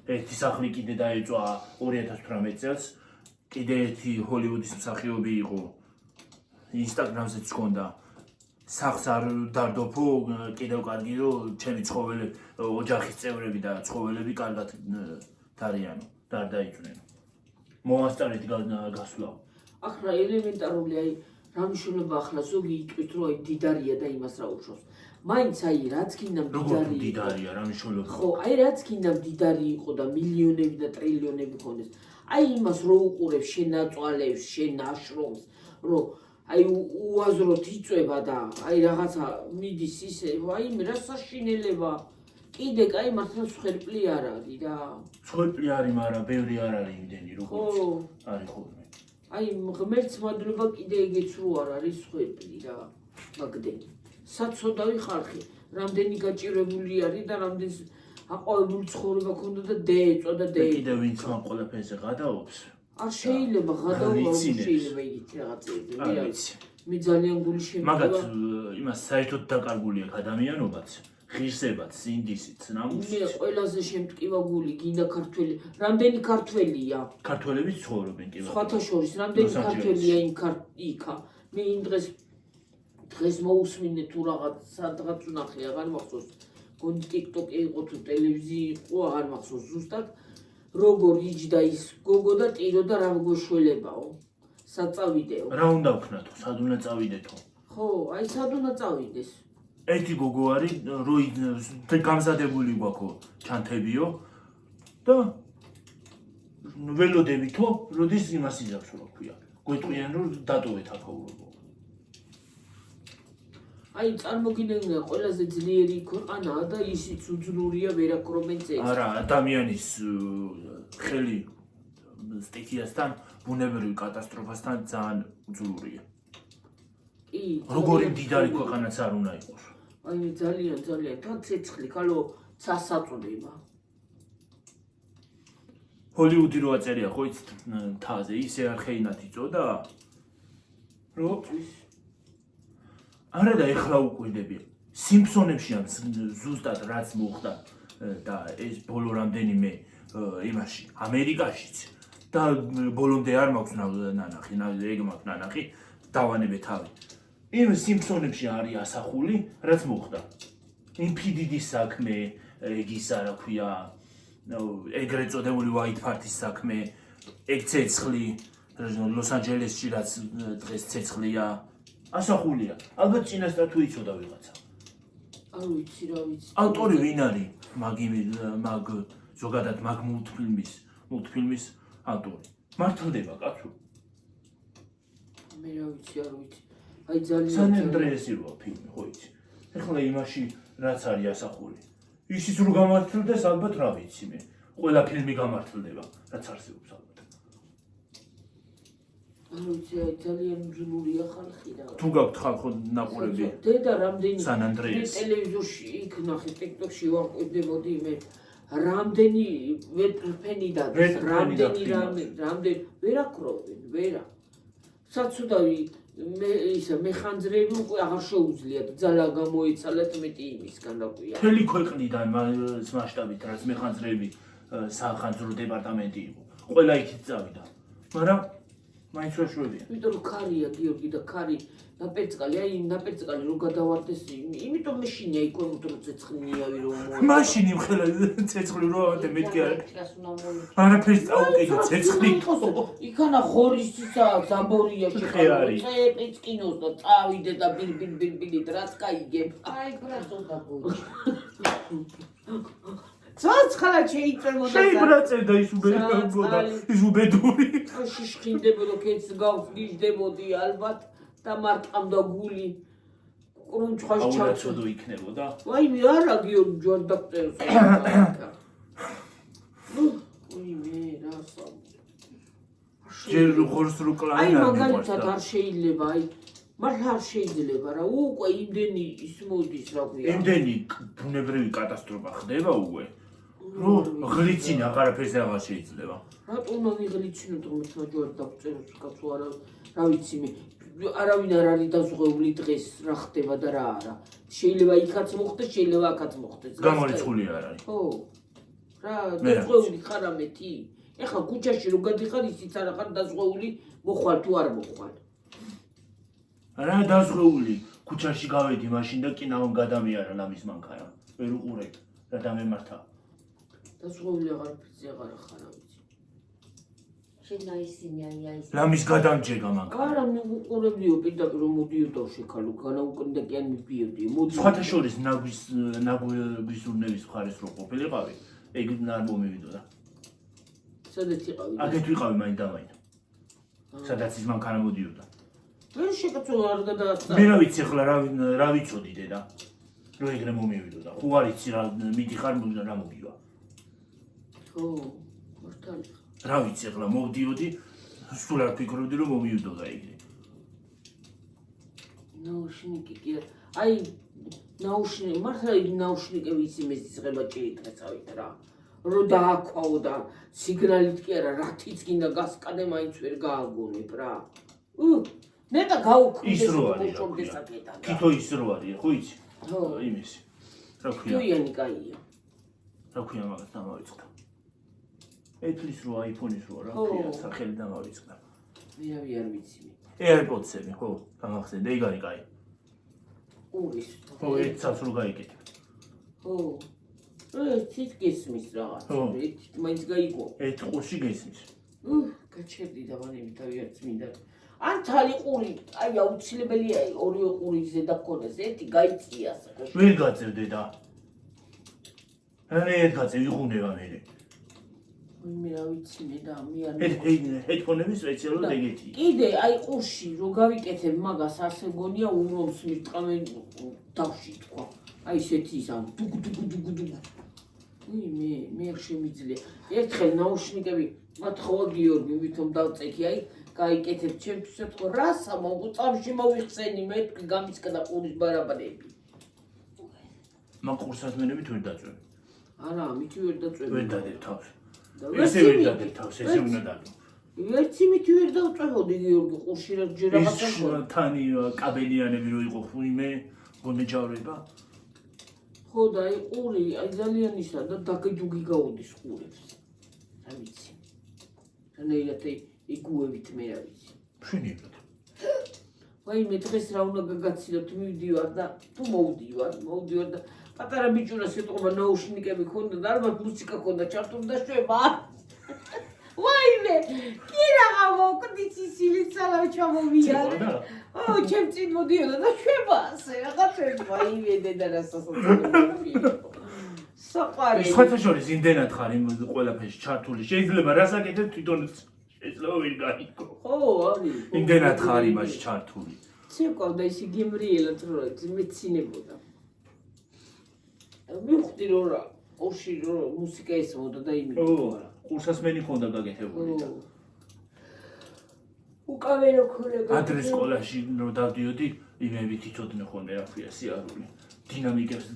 ერთი სახლი კიდე დაეწვა 2018 წელს. კიდე ერთი ჰოლივუდის მსახიობი იყო. ინსტაგრამზეც ჰქონდა სახს არ დარდოფო, კიდევ კარგი რომ ჩემი ცხოველი ოჯახის წევრები და ცხოველები კარგად დარიანო, დაიჭვნენო. მოასწარეთ გასვლა. აქ რა ელემენტარული აი რა მნიშვნელობა ახლა ზოგი იტყვის რომ აი დიდარია და იმას რა უშავს. მაინც აი რაც გინდა როგორ დიდარია რა მნიშვნელობა. ხო, აი რაც გინდა დიდარი იყო და მილიონები და ტრილიონები ქონდეს. აი იმას რო უყურებ შენ ნაწვალებს, შენ ნაშრომს, რომ აი უაზროდ იწვება და აი რაღაცა მიდის ისე, აი რა საშინელება. კიდე კაი მართლა სხერპლი არ არის და სხერპლი არის, მაგრამ ბევრი არ არის იმდენი როგორც არის ხოლმე. აი ღმერთს მადლობა კიდე ეგეც რო არ არის სხერპლი რა მაგდენი. საცოდავი ხალხი, რამდენი გაჭირებული არის და რამდენი აყვავებული ცხოვრება ქონდა და დეეწვა და კიდე ვინც ამ ყველაფერზე გადაობს. არ შეიძლება გადაულა, შეიძლება იგივე რაღაცები. არ ვიცი. მე ძალიან გული შემიძლია. მაგათ იმას საერთოდ დაკარგული აქვს ადამიანობაც, ღირსებაც, სინდისიც, მე ნამუსიც. ყველაზე შემტკივა გული გინდა ქართველი. რამდენი ქართველია? ქართველები ცხოვრობენ კი სხვათა შორის რამდენი ქართველია იქა? მე იმ დღეს მოусმინე თუ რაღაც სადღაც ვნახე, აღარ მახსოვს. გონი TikTok-ი იყო თუ ტელევიზია იყო, აღარ მახსოვს ზუსტად. როგორ იჯდა ის გოგო და ტირო და რა გოშველებაო. სად წავიდეო? რა უნდა ვქნათო, სად უნდა წავიდეთო? ხო, აი სად უნდა წავიდეს? ერთი გოგო არის, რომ გამზადებული გვაქვს ჩანთებიო და ველოდებითო, როდის იმას იძახს რა ქვია. გვეტყვიან რომ დატოვეთ აქაურობო. აი წარმოგიდგენია ყველაზე ძლიერი ქვეყანაა და ისიც უძლურია ვერაქრობენ წეს. არა, ადამიანის ხელი სტიქიასთან, ბუნებრივ კატასტროფასთან ძალიან უძლურია. კი, როგორი მდიდარი ქვეყანაც არ უნდა იყოს. აი ძალიან თან ცეცხლი, ხალო წასაწოდება. ჰოლივუდი რო აწერია ხო იცით თაზე, ისე არხეინად იწოდა. რო არა და ეხლა უყვირდებიან. სიმფსონებში ამ ზუსტად რაც მოხდა და ეს ბოლო რამდენიმე იმაში, ამერიკაშიც და ბოლომდე არ მაქვს ნანახი, ეგ მაქვს ნანახი, დავანებე თავი. იმ სიმფსონებში არის ასახული, რაც მოხდა. იმ ფიდიდის საქმე, ეგ ისა რა ქვია, ეგრეთ წოდებული white party-ის საქმე, ეგ ცეცხლი, ლოს-ანჯელესში რაც დღეს ცეცხლია. ასახულია. ალბათ წინასწარ თუ იცოდა ვიღაცა. არ ვიცი რა ვიცი. ავტორი ვინ არის? მაგ ზოგადად მაგ მულტფილმის ავტორი. მართლდება კაცო. მე რა ვიცი, არ ვიცი. აი ძალიან სან ინტერესიროა ფილმი, ხო იცი. ეხლა იმაში რაც არის ასახული. ისიც რო გამართლდეს ალბათ რა ვიცი მე. ყველა ფილმი გამართლდება, რაც არსებობს ალბათ. არ ვიცი, აი ძალიან უძლურია ხალხი და თუ გაქვთ ხალხო ნაყურები დედა რამდენი სან ანდრეას ტელევიზორში იქ ნახე TikTok-ში ვარკვევდებოდი მე რამდენი ვეტრფენი და რამდენი ვერაკროვენ ვერა საცუდავი მე ისა მეხანძრები უკვე აღარ შეუძლიათ ძალა გამოიცალეთ მეტი იმისგან რა ქვია მთელი ქვეყნიდან მასშტაბით რაც მეხანძრები სახანძრო დეპარტამენტი იყო ყველა იქით წავიდა მაგრამ მაინც ვერ შვებიან. იმიტომ რომ ქარია გიორგი და ქარი ნაპერწკალი, აი ნაპერწკალი რო გადავარდეს, იმიტომ მეშინია იქ რომ ცეცხლინიავი რომ მაშინი მხელა ცეცხლი რო ავადე მეთქი არა. არაფერს წაუკიდო ცეცხლი. იქანა ხორისისა ზაბორია შეყარებს კინოს და წავიდე და ბილ რაც გაიგებ. აი ბრაზო და გული. ცოცხლა შეიწევოდა. შეიბრაწევდა ის უბედურია. ის უბედური. შიშქინდებოდა კეთს გავგიჟდებოდი ალბათ და მარტყამდა გული. კრუნჩხას ჩავწოდა. აურაცოდო იქნებოდა. ვაი მე არა გიორგი ჯვარ დაქტერს. ой მე რასა. ჯერ ხორს რო კლაინა. აი მაგალითად არ შეიძლება აი მართლა არ შეიძლება რა უკვე იმდენი ის მოდის რა ქვია. იმდენი ბუნებრივი კატასტროფა ხდება უკვე. რომ ღლიცინა აღარაფერს აღარ შეიძლება. რატო უნდა ვიღლიჩინო თუმცა ჯვარ დაქტერს კაცო არა რა ვიცი მე არავინ არ არის დაზღვეული დღეს რა ხდება და რა არა. შეიძლება იქაც მოხდეს, შეიძლება აქაც მოხდეს. გამორიცხული არ არის. ხო. რა დაზღვეული ხარ ამეთი? ეხლა ქუჩაში რო გადიხარ ისიც არ ხარ დაზღვეული, მოხვალ თუ არ მოხვალ. რა დაზღვეული? ქუჩაში გავედი მაშინ და კინავამ გადამიარა ლამის მანქანა. ვერ უყურებ რა დამემართა. დასრულებული აღარაფერზე აღარ ახარ ვიცი. შენ ისინი აი ლამის გადამჯერა მანქანა. არა მე უყურებლიო პირდაპირ რომ მოდიოდა შეკალო განაუკრინდა კი არ მიდიოდი. სხვათა შორის ნაგვის ურნევის მხარეს რო ყოფილიყავი, ეგ არ მომივიდოდა. სადაც იყავი? აქეთ ვიყავი მაინ და მაინ. სადაც ის მანქანა მოდიოდა. ვერ შეკაცოლა არ გადაასწავლე. მე რა ვიცი ახლა რა ვიცოდი დედა. რო ეგრე მომივიდოდა. ხო არ იცი რა მიდიხარ რა მოგივა. ხო, მართალია. რა ვიცი ახლა მოვდიოდი, სულ არ ფიქრობდი რომ მომივიდოდა ეგრე. ნაუშნიკი კი აი ნაუშნიკი მართლა ნაუშნიკები იმის ძღება ჭირითაცავით რა. რო დააქვაო და სიგნალით კი არა რათიც გინდა გასკადე მაინც ვერ გააგონებ რა. ნეტა გაუქმდეს ის რო არის რა ქვია. თითო ის რო არის ხო იცი? ხო. იმის. რა ქვია? თუიანი კაია. რა ქვია მაგას დამავიწყდა. Apple-ის რო iPhone-ის რო რა ქვია, სახელი დამავიწყდა. ვირავი არ ვიცი. AirPods-ები ხო, გამახსენდა, ეგ არის კაი. ურის. ხო, ეცაც რო გაიგეთ. ხო. თით გესმის რაღაც. თით მაინც გაიგო. ეთყურში გესმის. გაჩერდი და ვანები თავი არ წმინდა. ან თალი ყური, აი აუცილებელია ორივე ყური ზედა გქონდეს, ერთი გაიწია ასაკო. ვერ გაწევდე და. რა ერთ გაწევ იღუნება მე. მე რა ვიცი მე და მე არ ჰედფონები სპეციალურად ეგეთი. კიდე აი ყურში რო გავიკეთებ მაგას ასე გონია ურომს მირტყამე დავში თქვა. აი ესეთი ის ამ დუგ. მე არ შემიძლია. ერთხელ ნაუშნიკები მათხოვა გიორგი ვითომ დავწექი აი გაიკეთებ ჩემთვის თქო რასა მოგწამში მოვიხსენი მე გამისკდა ყურის ბარაბანები. მაგ ყურსათმენებით ვერ დაწვევ. არა, მითი ვერ დაწვევ. ვერ დადებ თავს. ესე ვერ დადებ თავს, ესე უნდა დადო. ვერცი მითი ვერ დავწევოდი გიორგი ყურში რა ჯერ რაღაცა. ის თანი კაბელიანები რო იყო ხუიმე, გონეჯავრება. ხო და აი ყური, აი ძალიან ისა და დაგეჯუგი გაუდის ყურებს. რა ვიცი. რანაირად იგუებით მე რა ვიცი. შენიერად. ვაიმე დღეს რა უნდა გაგაცილებთ მივდივარ და თუ მოვდივარ და პატარა ბიჭურას ეტყობა ნაუშნიკები ქონდა და ალბათ მუსიკა ქონდა ჩართული და შვება. ვაიმე, კი რაღა მოკდიც ისილიც სალამ ჩამოვიარე. ჩემ წინ მოდიოდა და შვება ასე რაღაცები. ვაიმე დედა რასასოწოდი. საყარი. სხვათა შორის იმდენად ხარ იმ ყველაფერში ჩართული. შეიძლება რასაკეთებ თვითონ შეიძლება ვერ გაიგო. ხო, არის. იმდენად ხარ იმაში ჩართული. ცეკავდა ისი გემრიელად რო მეცინებოდა. მივხვდი რომ რა, ოში რომ მუსიკა ესმოდა და იმით. ო, ყურსასმენი ხონდა გაკეთებული და. უკავერო ქონება. ადრე სკოლაში რო დავდიოდი, იმები თვითონ ხოლმე რა ქვია სიარული. დინამიკებს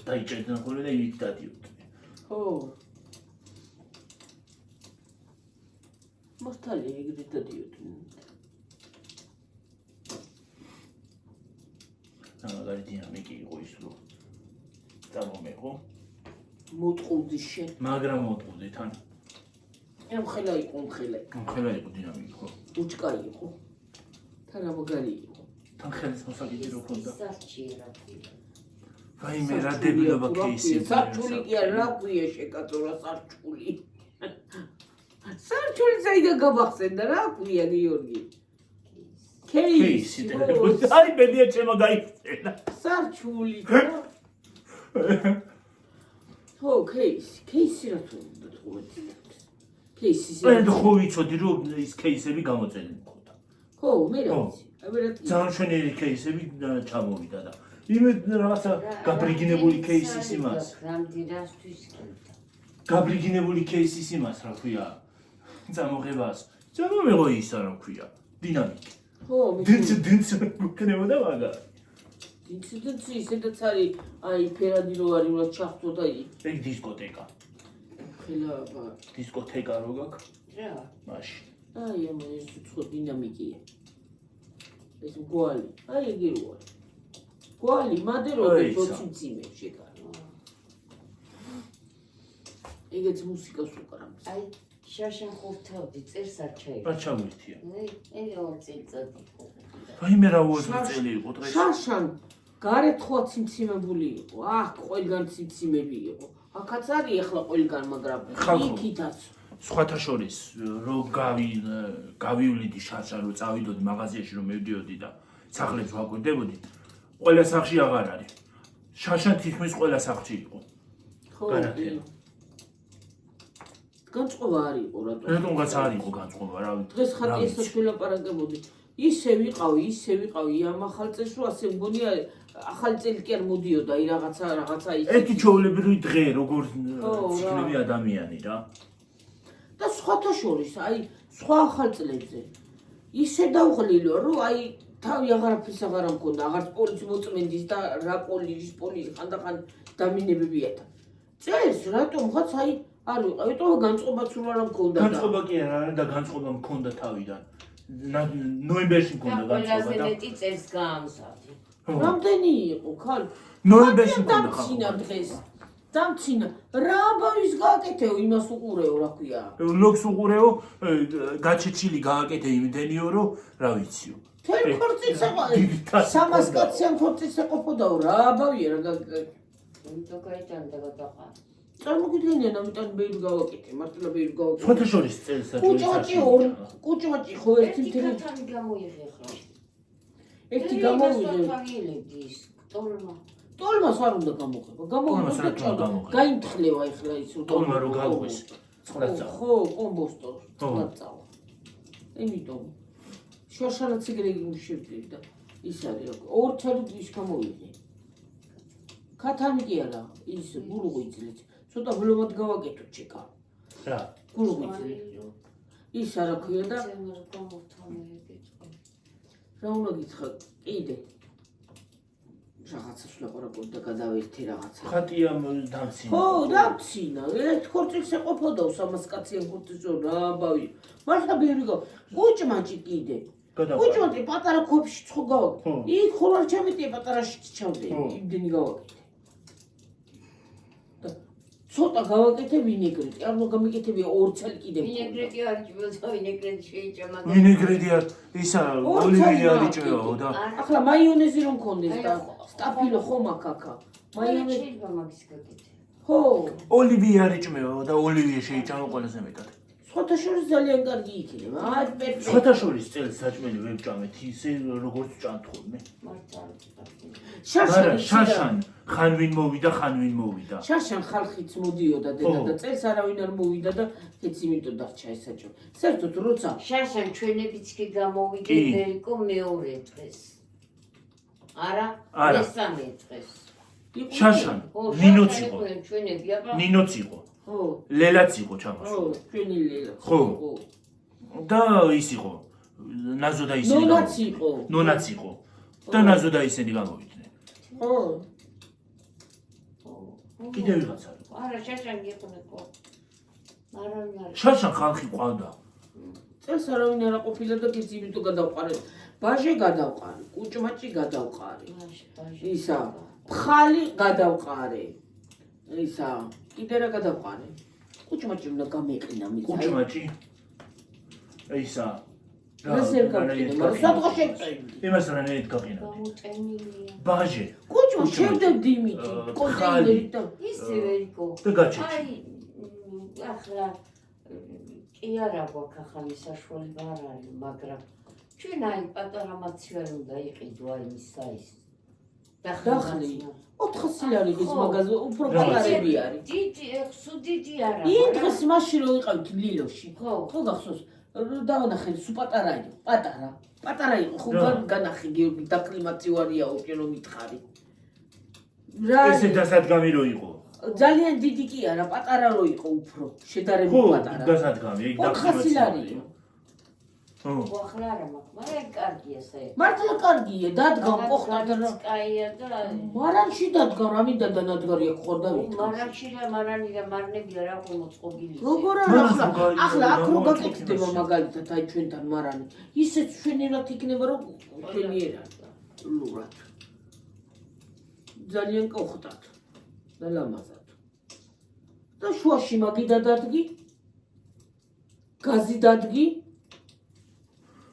დაიჭერდნენ ხოლმე და იმით დადიოდნენ. ხო. მართალია ეგრე დადიოდნენ. მაგარი დინამიკი იყო ის რო წარმომეღო. მოტყუდი შენ. მაგრამ მოტყუდი თან. ხელა იყო ხელა. ხელა იყო დინამიკი ხო? უჭკა იყო. თან რა მაგარი იყო. თან ხელის მოსაგიდი რო ქონდა. სასჭირა. ვაიმე რა დებილობა кейსი. სარჩული კი არა რა ქვია შეკაწორა სარჩული. სარჩული საიდან გამახსენდა რა ქვია გიორგი? кейსი. აი ბედია ჩემო გაიხსენა. სარჩული. ხო, кейსი რა თქმა უნდა. кейსი. მე ხო ვიცოდი რომ ის кейსები გამოწენილი მქონდა. ხო, მე რა ვიცი. აი რა თქმა ძალიან შვენიერი кейსები ჩამოვიდა და იმე რაღაცა გაბრიგინებული кейსის იმას. რამდენასთვის კიდე. გაბრიგინებული кейსის იმას რა ქვია. წამოღებას. წამომეღო ისა რა ქვია. დინამიკი. ხო, დინც გქნებოდა მაგა. დინც ისედაც არის აი ფერადი რო არის უნდა ჩახტო და ეგ დისკოტეკა. ხელა დისკოტეკა რო გაქვს? რა? მაშინ. აი ამ ეს უცხო დინამიკია. ეს გვალი. აი ეგ როა. გვალი მადერო პროციციმე შეკარო. ეგეც მუსიკას უკრავს. აი შაშა ხურთავდი წერს არ ჩაი. რა ჩამოითია? მე 2 წელიწადი. ვაიმე რა უაზრწელი იყო დღეს. შარშან გარეთ ხო ციმციმებული იყო. აქ ყველგან ციმციმები იყო. აქაც არის ახლა ყველგან, მაგრამ იქითაც სხვათა შორის რო გავივლიდი შარშან რო წავიდოდი მაღაზიაში რომ მივდიოდი და სახლებს ვაკვირდებოდი, ყველა სახლში აღარ არის. შარშან თითქმის ყველა სახლში იყო. ხო. განათლება. განწყობა არ იყო რატო? რატომღაც არ იყო განწყობა, რა ვიცი. დღეს ხატიასაც ვილაპარაკებოდი. ისე ვიყავი ამ ახალ წელს რომ ასე მგონია ახალი წელი კი არ მოდიოდა აი რაღაცა ის. ერთი ჩვეულებრივი დღე როგორ ცნობილი ადამიანი რა. და სხვათა შორის აი სხვა ახალ წლებზე ისე დავღლილო რომ აი თავი აღარაფერს აღარ მქონდა, აღარც პოლიცი მოწმენდის და რა პოლიციის ხანდახან დამინებებიათა. წელს რატომღაც აი არ ვიყავ, იმიტომ რომ განწყობაც სულ არ მქონდა და განწყობა კი არ არის და განწყობა მქონდა თავიდან. ნოემბერში მქონდა განწყობა ყველაზე და მეტი წელს გაამზადი. რამდენი იყო ხალ? ნოემბერში მქონდა დამცინა დღეს. დამცინა. რა ამბავის გააკეთეო იმას უყურეო, რა ქვია? ლოქს უყურეო, გაჩეჩილი გააკეთე იმდენიო რომ რა ვიციო. თელ ქორწილს აყვა. 300 კაციან ქორწილს ეყოფოდაო, რა აბავია რა იმიტომ გაიტანდა გადაყარ. წარმოგიდგენიან, ამიტომ ბევრი გავაკეთე, მართლა ბევრი გავაკეთე. სხვათა შორის წელსაჭრელი კუჭმაჭი ხო ერთი მთელი ქათანი გამოიღე ახლა. ერთი გამოვიდა. თავილებდის ტოლმა. ტოლმას არ უნდა გამოხება. ტოლმას რა თქმა უნდა გამოვიდა. გამოხება. გაიმთხლევა ახლა ის ტოლმა რო გაუღეს, წყლად წავა. ხო, კომბოსტო, წყლად წავა. იმიტომ შაშანაც ეგრე იმუშავდი და ის არის რა. ორ ჩალით ის გამოვიდა. ქათანი კი არა, ის გულუღვიძლით. ცოტა ვლომად გავაკეთო ჩეკა. რა? გულუღვიძლით. ის არა ქვია და რა უნდა გითხრა, კიდე რაღაცას ვლაპარაკობ და გადავერთე რაღაცა. ხატია დამცინა. ხო, დამცინა. ერთ ქორწილს ეყოფოდა 300 კაციან ქორწილს რა აბავი. მართლა ბევრი გა. კუჭმაჭი კიდე. კუჭმაჭი პატარა ქოფში ცხო გავაკეთე. იქ ხო არ ჩამეტია პატარაში ჩავდე. იმდენი გავაკეთე. ცოტა გავაკეთე ვინეგრეტი. არ უნდა გამიკეთებია ორ ცალი კიდე. ვინეგრეტი არ ჭირდება, ვინეგრეტი შეიჭამა. ვინეგრეტი არ ისა ოლივია არ იჭრეო და ახლა მაიონეზი რომ მქონდეს და სტაფილო ხომ აქა. მაიონეზი შეიძლება მაგის გაკეთე. ხო. ოლივია არ იჭმეო და ოლივია შეიჭამა ყველაზე მეტად. სხვათა შორის ძალიან კარგი იქნება. აი პერფექტ. სხვათა შორის წელს საჭმელი ვებჭამეთ ისე როგორც ჭამთ ხოლმე. შარშან ხან ვინ მოვიდა, ხან ვინ მოვიდა. შარშან ხალხიც მოდიოდა დედა და წელს არავინ არ მოვიდა და ეც იმიტომ დარჩა ეს საჭმელი. საერთოდ როცა შარშან ჩვენებიც კი გამოვიდე მერიკო მეორე დღეს. არა, მესამე დღეს. შარშან ნინოც იყო. ჩვენები აბა. ნინოც იყო. ხო. ლელაც იყო ჩამოს. ხო, ჩვენი ლელა. ხო. და ის იყო. ნაზო და ისინი. ნონაც იყო. ნონაც იყო. და ნაზო და ისინი გამოვიდნენ. ხო. კიდე ვიღაცა. არა, შარშან გიყვნეკო. არა. შარშან ხალხი ყავდა. წელს არავინ არ ყოფილა და კიდე იმიტომ გადავყარე. ბაჟე გადავყარე, კუჭმაჭი გადავყარე. ისა, ფხალი გადავყარე. ისა, კიდე რა გადავყარე. კუჭმაჭი უნდა გამეყინა მის. კუჭმაჭი. ისა. რას ვერ გავყიდე, მაგრამ სადღა შევწევდი. იმას რანაირად გაყინა. გამოტენილია. ბაჟე. კუჭმა შევდებდი იმითი, კონტეინერით და ისე ვერიკო. და გაჩეჩი. აი, ახლა კი არა გვაქვს ახალი საშუალება არ არის, მაგრამ ჩვენ აი პატარა მაცივარი უნდა იყიდო აი ის საის. დახლი 400 ლარის მაღაზია უფრო პატარები არის. დიდი, სუდიდი არა. იმ დღეს მაშინ რო ვიყავით ლილოში. ხო. ხო გახსოვს? დავანახე სუ პატარა იყო, პატარა იყო, ხო განახე გიორგი დაკლიმაციარია უკვე რომ მითხარი. რა ესე დასადგამი რო იყო. ძალიან დიდი კი არა, პატარა რო იყო უფრო, შედარებით პატარა. ხო, დასადგამი, იქ დაკლიმაცია. 400 ლარი. ხო. ახლა არა მაქვს, მაგრამ კარგია საერთოდ. მართლა კარგია, დადგამ ყოხტად რა. კაია და მარანში დადგამ, რა მინდა დანადგარია ხორდავით. მარანში და მარანი და მარნები არა ხო მოწყობილი. როგორ არა ახლა აქ რო გაკეთდება მაგალითად აი ჩვენთან მარანი. ისეც ჩვენერად იქნება რომ ჩვენიერად. ლურად. ძალიან ყოხტად. და ლამაზად. და შუაში მაგი დადადგი. გაზი დადგი.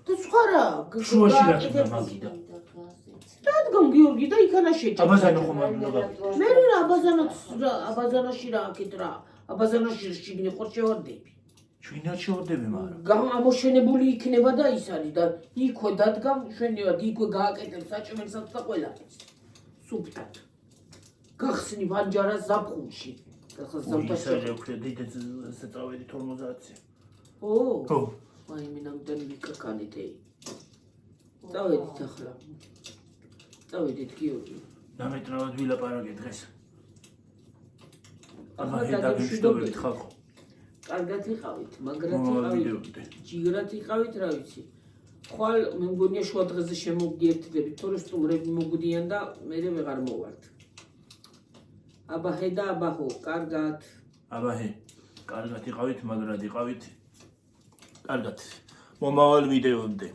და სხვა რა შუაში რა თქმა მაგიდა. დადგომ გიორგი და იქანა შეჭა. აბაზანო ხომ არ უნდა მე რა აბაზანაში რა აქეთ რა. აბაზანაში შიგნი ხო შევარდები. ჩვენად შევდები მაგრამ. ამოშენებული იქნება და ის არის და იქვე დადგამ შვენივად იქვე გააკეთებ საჭმელსაც და ყველაფერს. სუფთად. გახსნი ვანჯარას ზაფხულში. ახლა ზამთარში. ისე ვქნა დიდ წავედი 50-ზე. ო. აი მე ნამდვილ მიკაკანით ე. წავედით ახლა. წავედით გიორგი. დამეტრალად ვილაპარაკე დღეს. ახლა ხედა გეშტობებით ხალხო. კარგად იყავით, მაგრად იყავით. ჯიგრად იყავით, რა ვიცი. ხვალ მე მგონია შუა დღეზე შემოგიერთდებით, თორე სტუმრები მოგვდიან და მე ვეღარ მოვართ. აბა ხედა, აბა ხო, კარგად. აბა ჰე, კარგად იყავით, მაგრად იყავით. კარგად. მომავალ ვიდეომდე.